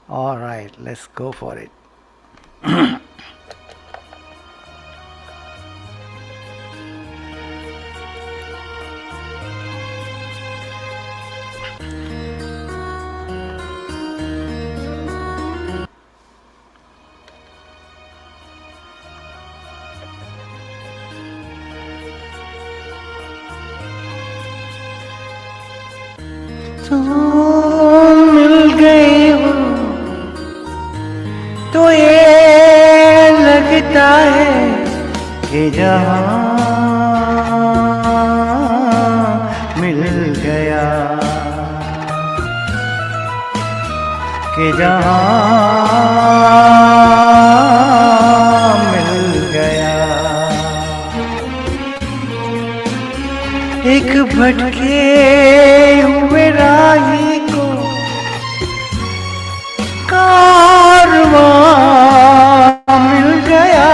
All right, let's go for it. मिल गए हो तो ये लगता है कि जहाँ मिल गया, कि जहाँ मिल गया। एक भटके हुए राही को कारवां मिल गया,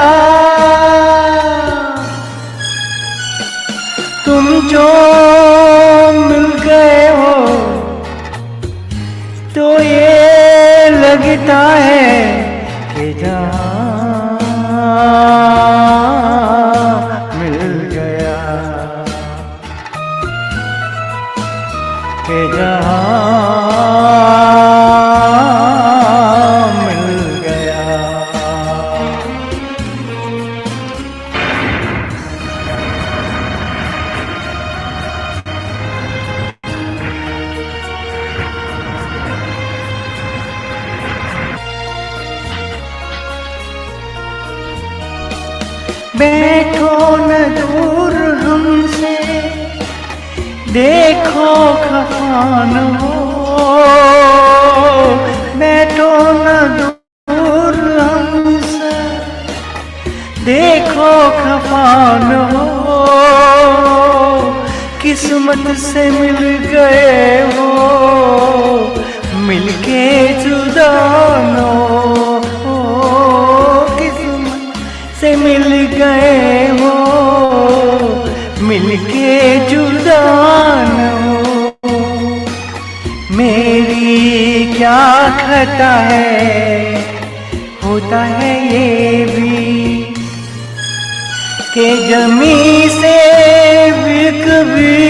तुम जो मिल गए हो तो ये लगता है कि जहाँ मिल गया। बैठो न दूर हमसे, देखो खफान हो, बैठो न दूर हमसे, देखो खफान हो, किस्मत से मिल गए हो, मिलके जुदा न हो, किस्मत से मिल गए हो, मिलके जुदा न हो। मेरी क्या खता है, होता है ये भी कि जमी से भी कभी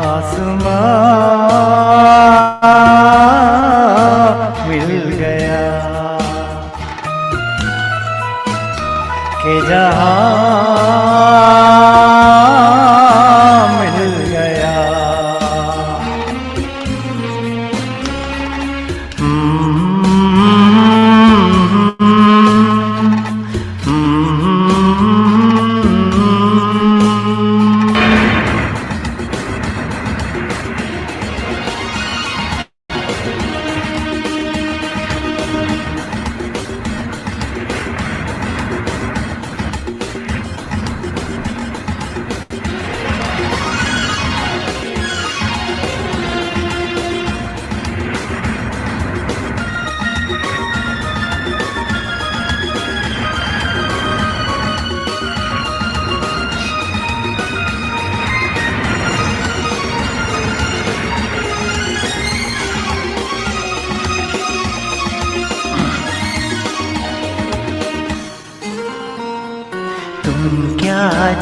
आसमां मिल गया, कि जहां मिल गया।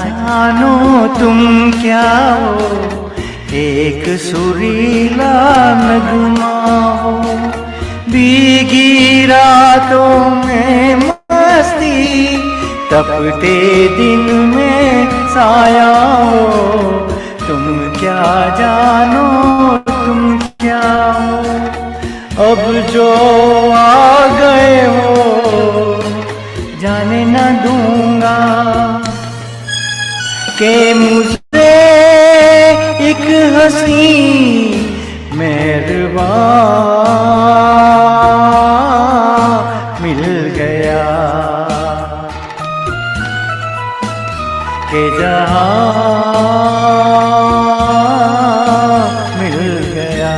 जानो तुम क्या हो, एक सुरीला नगमा हो, भीगी रातों में मस्ती, तपते दिन में साया हो। तुम क्या जानो तुम क्या हो, अब जो आ गए हो जाने न दूंगा कि मुझे एक हंसी मेहरबान मिल गया, कि जहां मिल गया।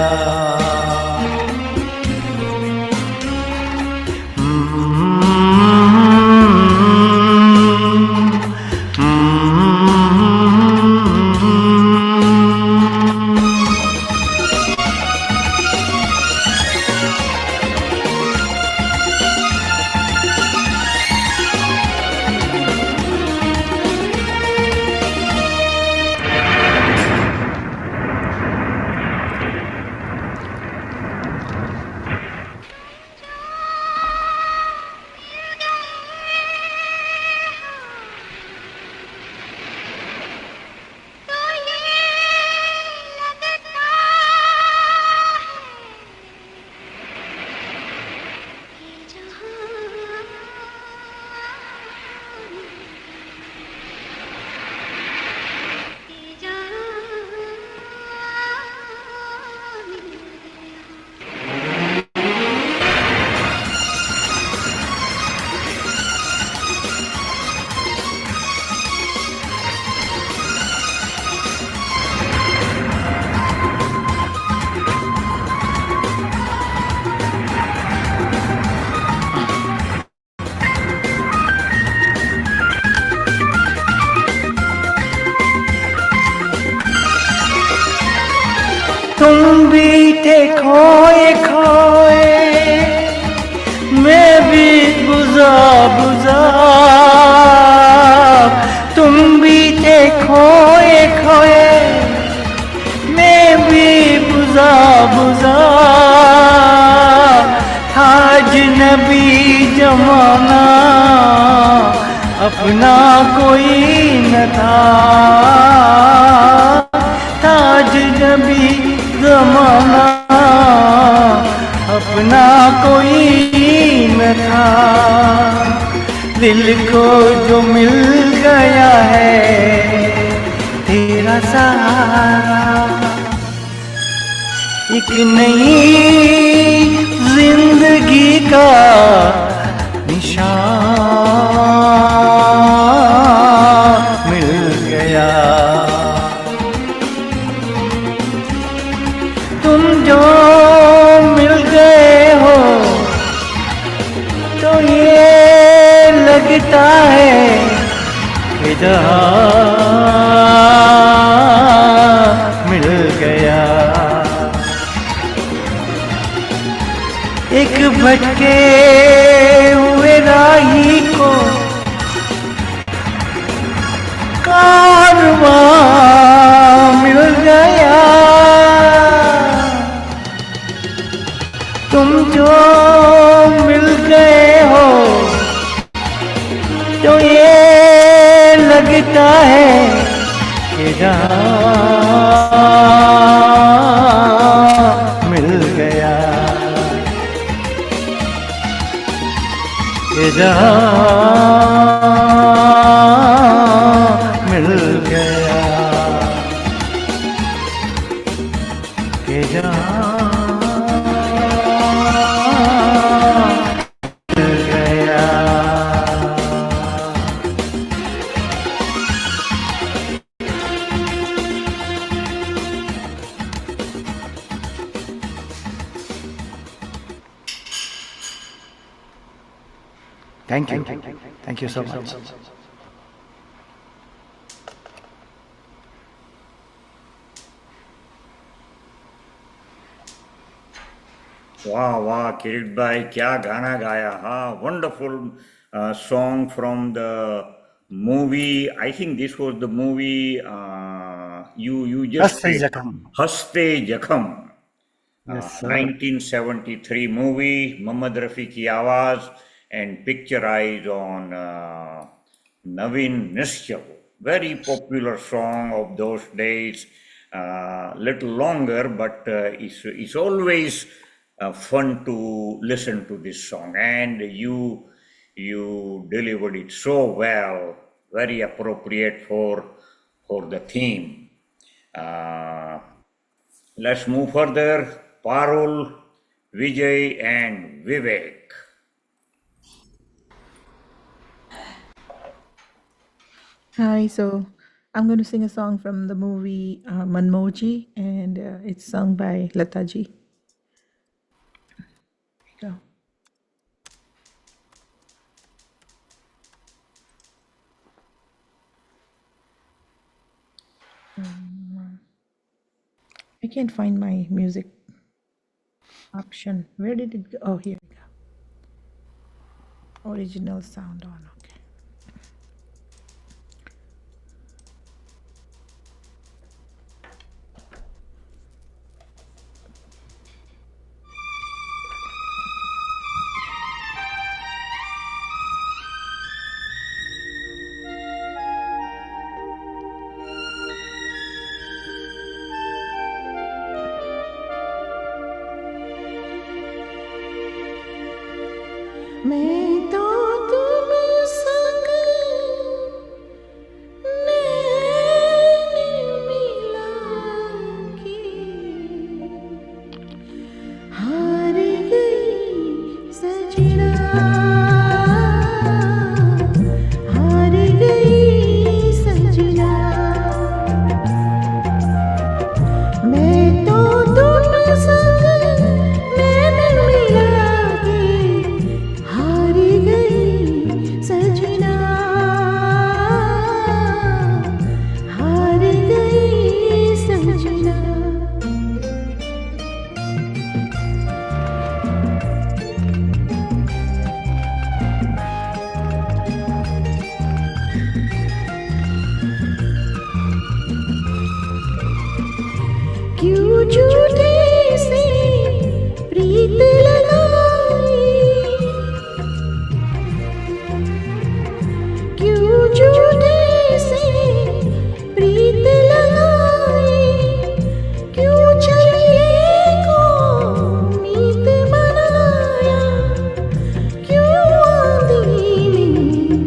तुम भी थे खोए खोए, मैं भी बुझा बुझा, तुम भी थे खोए खोए, मैं भी बुझा बुझा, था अजनबी जमाना अपना कोई न था, था अजनबी जमाना अपना कोई न था। दिल को जो मिल गया है तेरा सहारा, एक नई जिंदगी का निशान मिल गया। तुम जो मिल गए हो तो ये लगता है कि जहां मिल गया। एक भटके हुए राही को कारवां मिल गया। तुम जो मिल गए हो तो ये लगता है कि जहां मिल गया, कि जहां मिल गया, कि जहां मिल गया। Thank you. Thank you so much. वाह वाह किरीट भाई, क्या गाना गाया। हाँ, wonderful song from the movie. I think this was the movie you just Haste said. Jakham. Haste Jakham. Yes, sir. 1973 movie, Mohammad Rafi ki आवाज and picturized on Naveen Nishchal. Very popular song of those days. Little longer, but it's always fun to listen to this song, and you delivered it so well, very appropriate for the theme. Let's move further. Parul, Vijay, and Vivek. Hi, so I'm going to sing a song from the movie Manmoji, and it's sung by Lata ji. Here we go. I can't find my music option. Where did it go? Oh, here we go. Original sound on. Okay. मैं तो तुम संग नैन मिला के हार गई सजना, हार गई सजना। मैं तो तुम संग नैन मिला के हार गई सजना, हार गई सजना। क्यों झूठे से प्रीत लगाई, क्यों झूठे से प्रीत लगाई, क्यों छलिए को मीत बनाया, क्यों आंधी में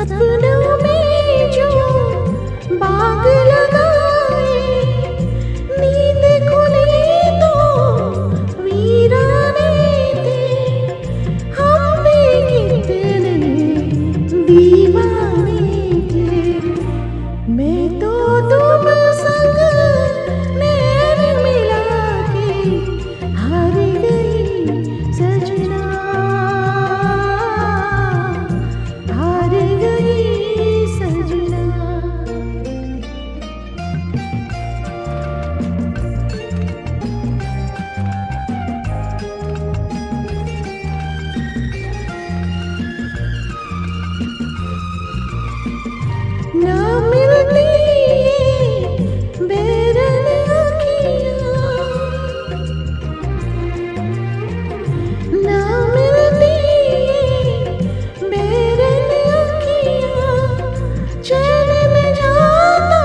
सपनों में जो बाग लगाए, नींद खुली तो वीराने थे, हम भी कितने दीवाने थे। मैं तो तुम संग नैन मिला के हार गई सजना, हार गई सजना। ना मिलती बेरन अखियाँ, ना मिलती बेरन अखियाँ, चैन न जाता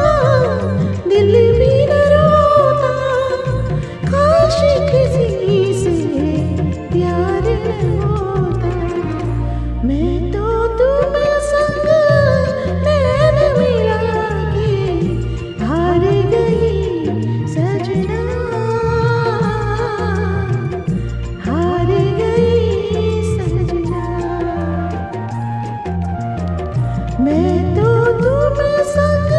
दिल भी न रोता, काश किसी से प्यार न होता। मैं तो तुम संग नैन मिला के हार गई सजना, हार गई सजना। मैं तो तुम संग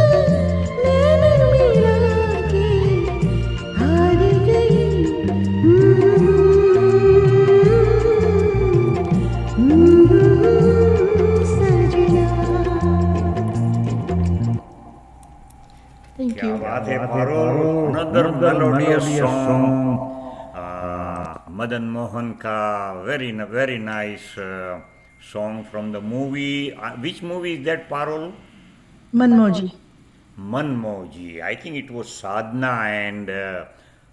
नैन मिला के हार गई सजना। Thank क्या you. बात है Parul, another melodious song. Madan Mohan ka very nice song from the movie. Which movie is that, Parul? Manmoji. Manmoji. I think it was Sadhna and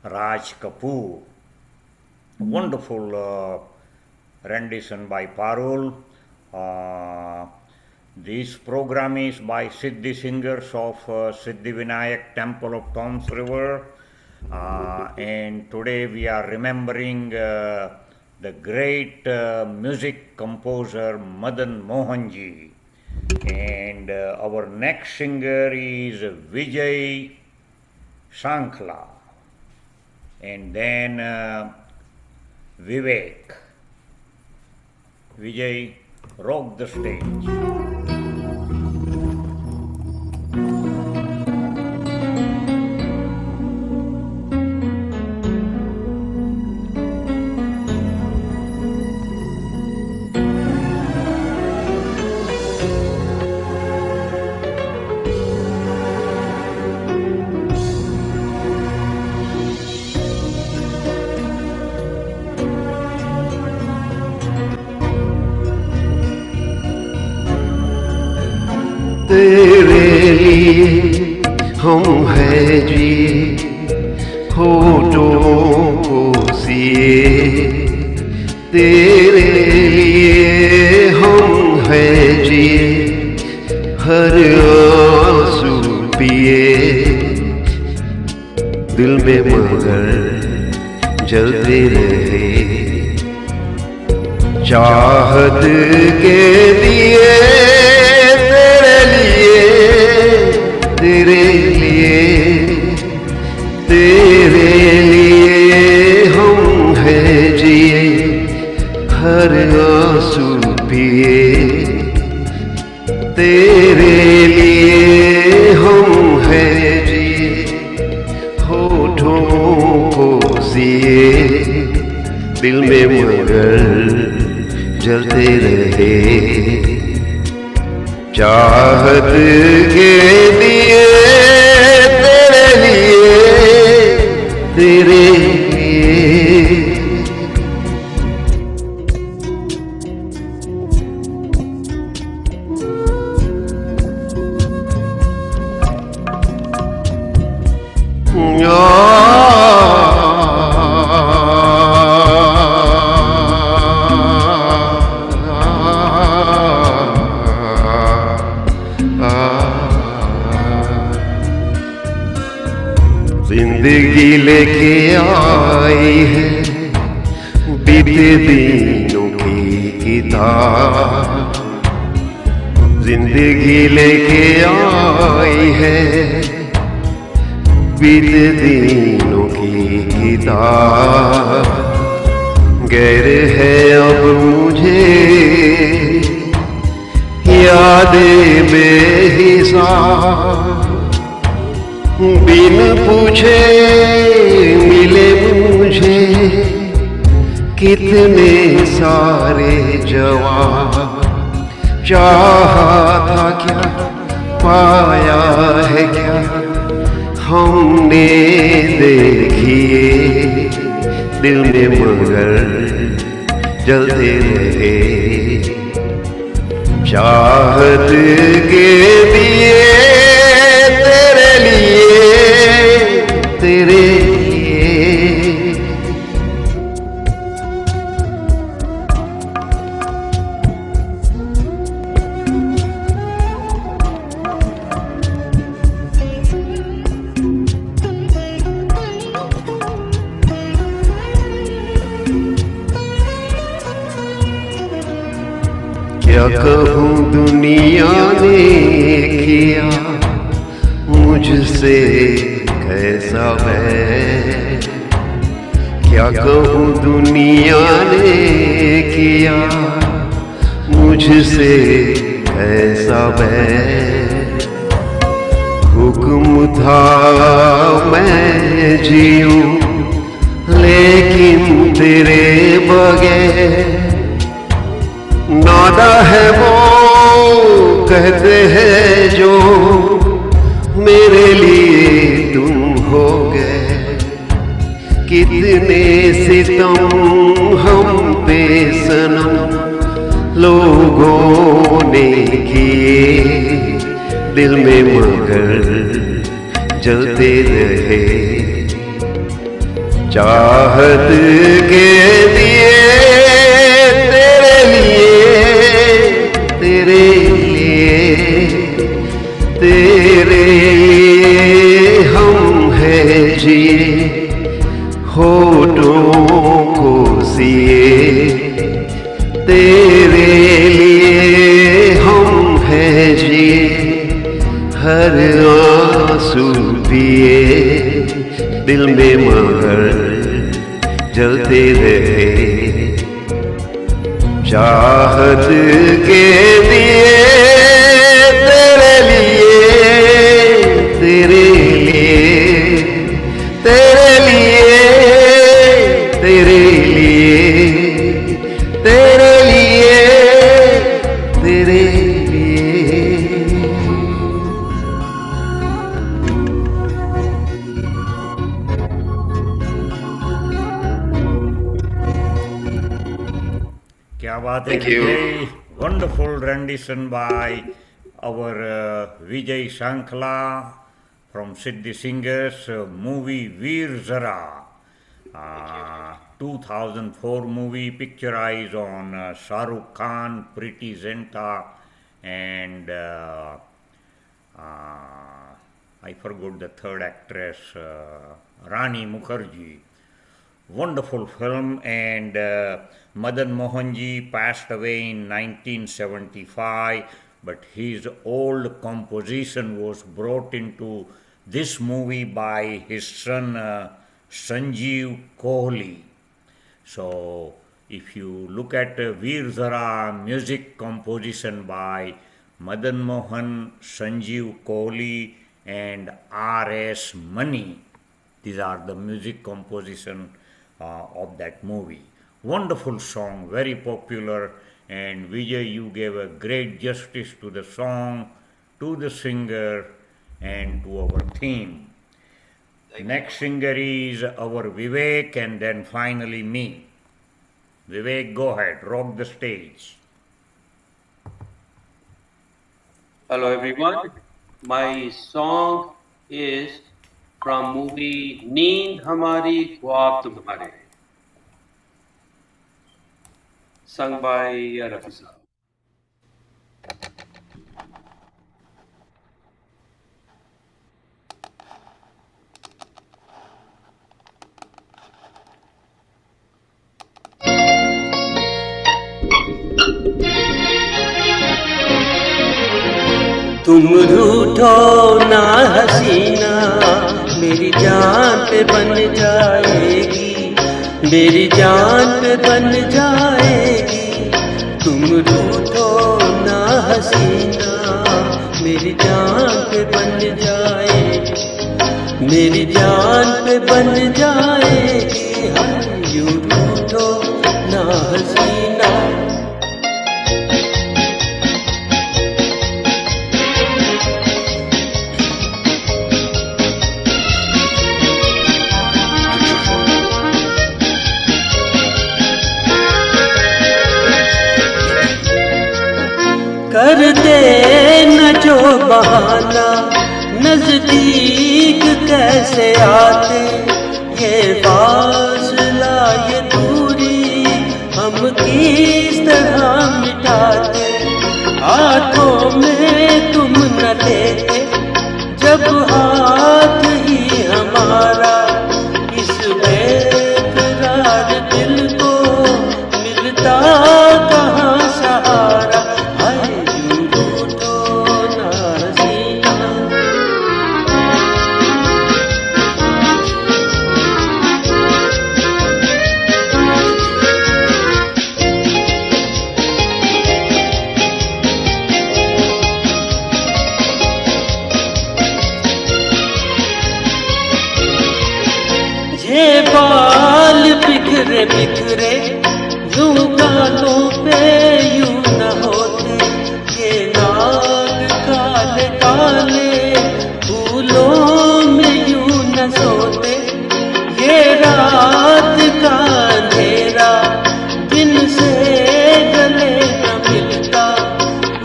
Raj Kapoor. Wonderful rendition by Parul. This program is by Siddhi Singers of Siddhi Vinayak Temple of Toms River. And today we are remembering the great music composer Madan Mohanji. And our next singer is Vijay Shankla. And then Vivek. Vijay, rock the stage. तेरे लिए हम हैं जी होठों को सिए, तेरे लिए हम हैं जी हर आंसू पिए, दिल में मगर जलते रहे चाहत के दिए, तेरे लिए हम हैं जिए हर आंसू पिए, तेरे लिए हम हैं जिए होठों को सिए, दिल में मगर जलते रहे चाहत के दिए, तेरे लिए जिंदगी लेके आई है बीते दिनों की किताब, जिंदगी लेके आई है बीते दिनों की किताब, गैर है अब मुझे यादें बेहिसाब, बिन पूछे मिले मुझे कितने सारे जवाब, चाहा था क्या पाया है क्या हमने देखिए दिल में मगर जलते रहे, चाहत के दिए तेरे लिए तेरे लिए। क्या कहूँ दुनिया ने किया मुझसे कैसा है, क्या कहूँ दुनिया ने किया मुझसे कैसा है, हुक्म था मैं जीऊं लेकिन तेरे बगैर, नादा है वो कहते हैं जो मेरे लिए तुम हो गए, कितने सितम हम पे सनम लोगों ने किए, दिल में मगर जलते रहे, चाहत के दिए तेरे लिए तेरे लिए हम हैं जिए, होठों को सिए तेरे लिए हम हैं जिए, हर आंसू पिए दिल में मगर जलते रहे, चाहत के दिए तेरे लिए तेरे लिए तेरे लिए तेरे लिए तेरे लिए तेरे लिए। क्या बात है विजय, wonderful rendition by our Vijay Shankla from Siddhi Singers movie Veer Zara, 2004 movie picturized on Shah Rukh Khan, Preeti Zinta and I forgot the third actress, Rani Mukherjee. Wonderful film, and Madan Mohanji passed away in 1975, but his old composition was brought into this movie by his son Sanjeev Kohli. So if you look at Veer Zara, music composition by Madan Mohan, Sanjeev Kohli and R.S. Mani, these are the music composition of that movie. Wonderful song, very popular, and Vijay, you gave a great justice to the song, to the singer, and to our theme. Next singer is our Vivek, and then finally me. Vivek, go ahead, rock the stage. Hello everyone, my song is from movie Neend Hamari Khwab Tumhare, sung by Rafi Saab. तुम रूठो ना हसीना, मेरी जान पे बन जाएगी, मेरी जान पे बन जाएगी। तुम रूठो ना हसीना, मेरी जान पे बन जाएगी, मेरी जान पे बन जाएगी। हाँ यूं रूठो ना हसीना। कर दे न जो बहाना, नजदीक कैसे आते, ये फासला ये दूरी हम किस तरह मिटाते। हाथों में तुम न लेते जब हाथ ही हमारा, इस बेकरार दिल को मिलता कहाँ सहारा। ये बाल बिखरे बिखरे यूं गालों पे यूं न होते, ये नाग काले काले फूलों में यूं न सोते। ये रात का अंधेरा दिन से गले न मिलता,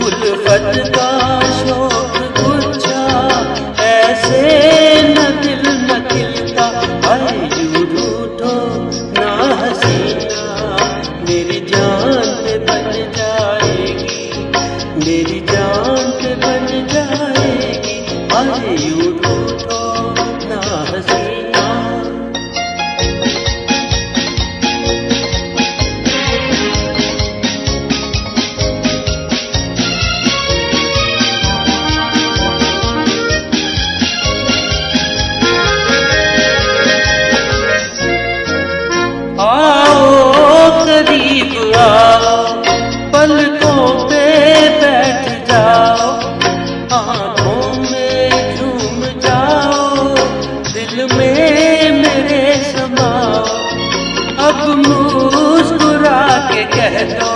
उल्फत का शोक गुच्छा ऐसे न दिल न खिलता। यूं रूठो ना हसीना, मेरी जान पे बन जाएगी, मेरी जान पे बन जाएगी। यूं रूठो ना हसीना। करीब आओ, पलकों पे बैठ जाओ, आँखों में झूम जाओ, दिल में मेरे समाओ। अब मुस्कुरा के कह दो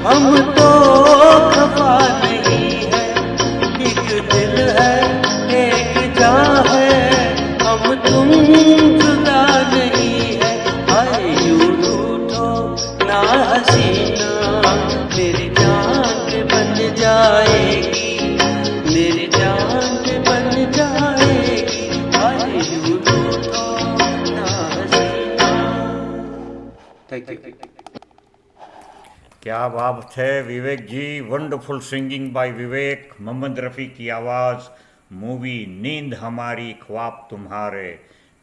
हम तो खफा नहीं है, एक दिल है एक जान है, हम तुम जुदा नहीं है। यूं रूठो ना हसीना, मेरी जान पे बन जाएगी, मेरी जान पे बन जाएगी। यूं रूठो ना हसीना। Thank you. क्या बात है विवेक जी, वंडरफुल सिंगिंग बाय विवेक। मोहम्मद रफ़ी की आवाज़, मूवी नींद हमारी ख्वाब तुम्हारे,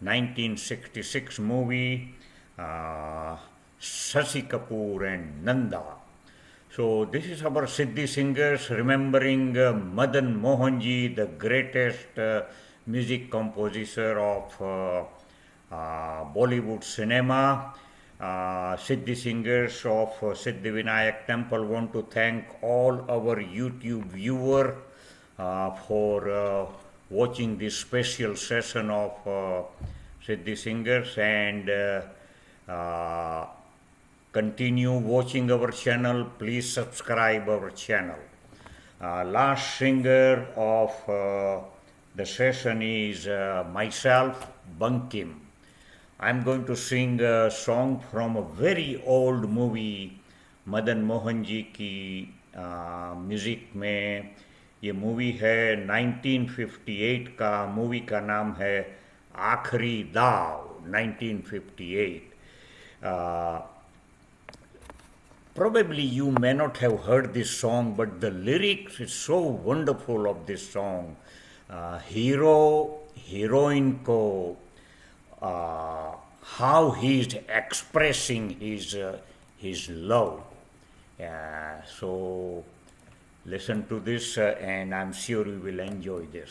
1966 movie, Shashi Kapoor and Nanda. So this is our Siddhi singers remembering Madan Mohanji, the greatest music composer of Bollywood cinema. Siddhi singers of Siddhi Vinayak Temple want to thank all our YouTube viewer for watching this special session of Siddhi singers, and continue watching our channel. Please subscribe our channel. Last singer of the session is myself, Bankim. I'm going to sing a song from a very old movie, Madan Mohan ji की music में। ये movie है 1958 का, movie का नाम है आखरी दाव, 1958. Probably you may not have heard this song, but the lyrics is so wonderful of this song. Hero, heroine ko, how he is expressing his love. So Listen to this and I'm sure you will enjoy this.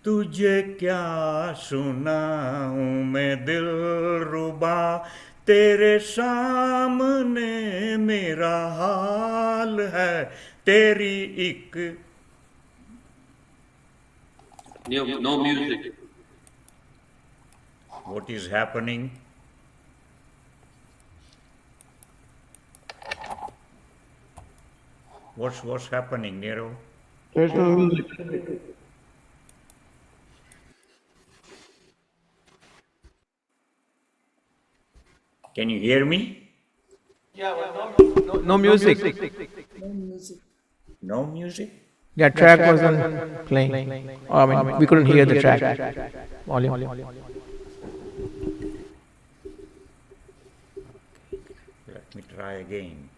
तुझे क्या सुनाऊं मैं दिलरुबा, तेरे सामने मेरा हाल है, तेरी एक No music. What is happening? What's happening, Nero? There's no music. Can you hear me? Yeah, well, no music. No music? Yeah, track wasn't playing. I mean, we couldn't hear the track. Volume. Let me try again.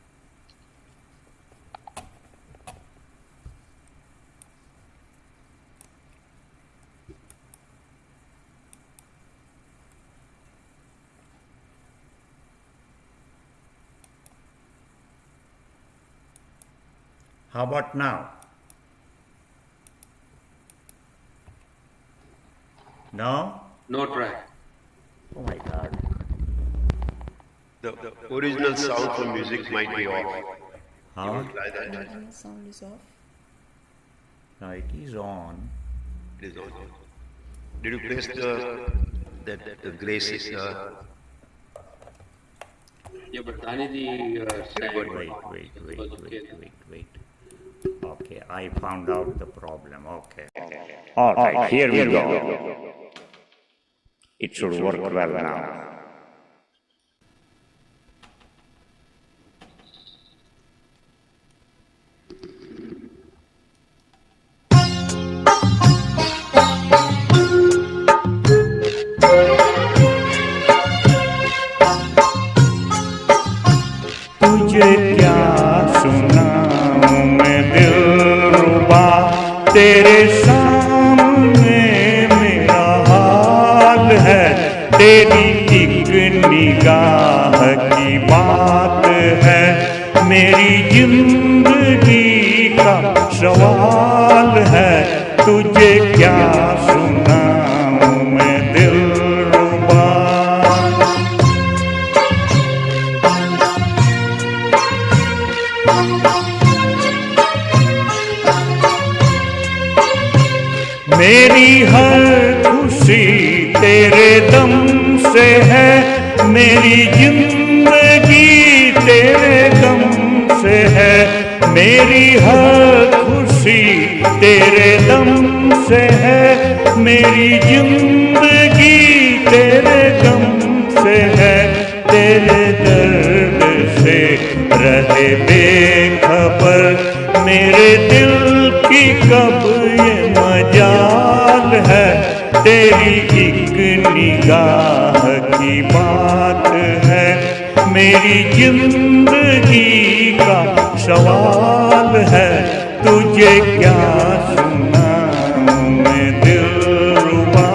How about now? No? No track. Oh my God. The original sound from music might be off. Huh? You want to try that? Sound is off. No, it is on. It is on. Did you press the grace? Yeah, but Tani Wait. Okay, I found out the problem. Okay. All right, here we go. It should work well now. तुझे क्या सुनाऊं मैं दिलरुबा, तेरे सामने मेरा हाल है, तेरी एक निगाह की बात है, मेरी जिंदगी का सवाल है, तुझे क्या सुनाऊं मैं दिलरुबा। मेरी हर खुशी तेरे दम से है, मेरी जिंदगी तेरे गम से है, मेरी हर खुशी तेरे दम से है, मेरी जिंदगी तेरे गम से है, तेरे दर्द से रहे बेखबर, मेरे दिल की कब ये मजाल है, तेरी एक निगाह की बात है, मेरी जिंदगी का सवाल है, तुझे क्या सुनाऊं मैं दिलरुबा।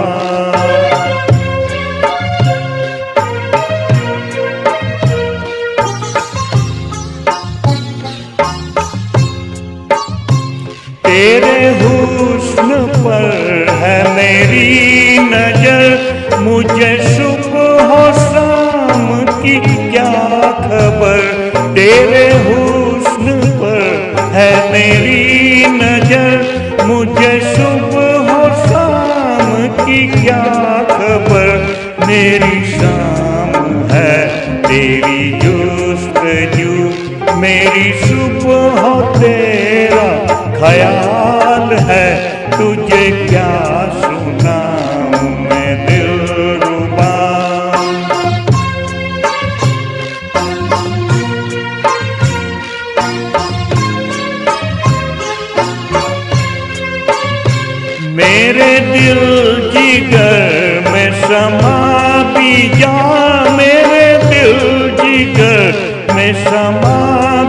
तेरे हुस्न पर है मेरी नजर, मुझे सुबह शाम की क्या खबर, तेरे हुस्न पर है मेरी नजर, मुझे सुबह शाम की क्या खबर, मेरी शाम है तेरी जुस्तजू, मेरी सुबह तेरा ख्याल है, तुझे क्या सुनाऊं मैं दिलरुबा। मेरे दिल जिगर में समा भी जा, मेरे दिल जिगर में समा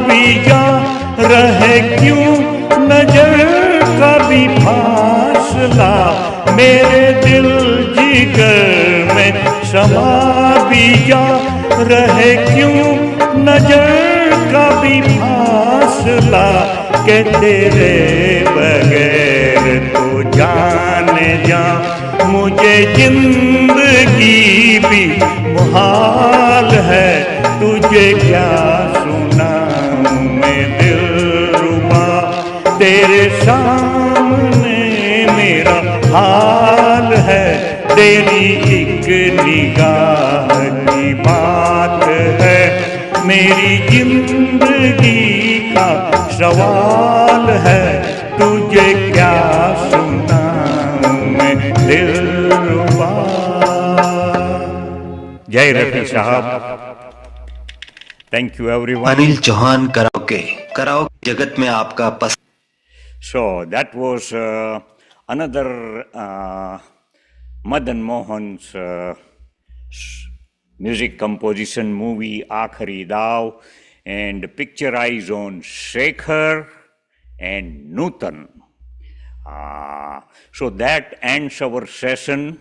भी जा, रहे क्यों नजर का फासला मेरे दिल जिगर में समा भी जा रहे क्यों नजर का भी फासला के तेरे बगैर तो जाने जा मुझे जिंदगी भी मुहाल है तुझे क्या सुनाऊं मैं दिलरुबा तेरे सामने मेरा हाल है तेरी एक निगाह की बात है मेरी जिंदगी का सवाल है तुझे क्या सुनाऊं मैं दिलरुबा। जय Rafi sahab. Thank you everyone. Anil Chauhan karaoke जगत में आपका So that was another Madan Mohan's music composition movie Aakhari Daav, and picturized on Shekhar and Nutan. So that ends our session.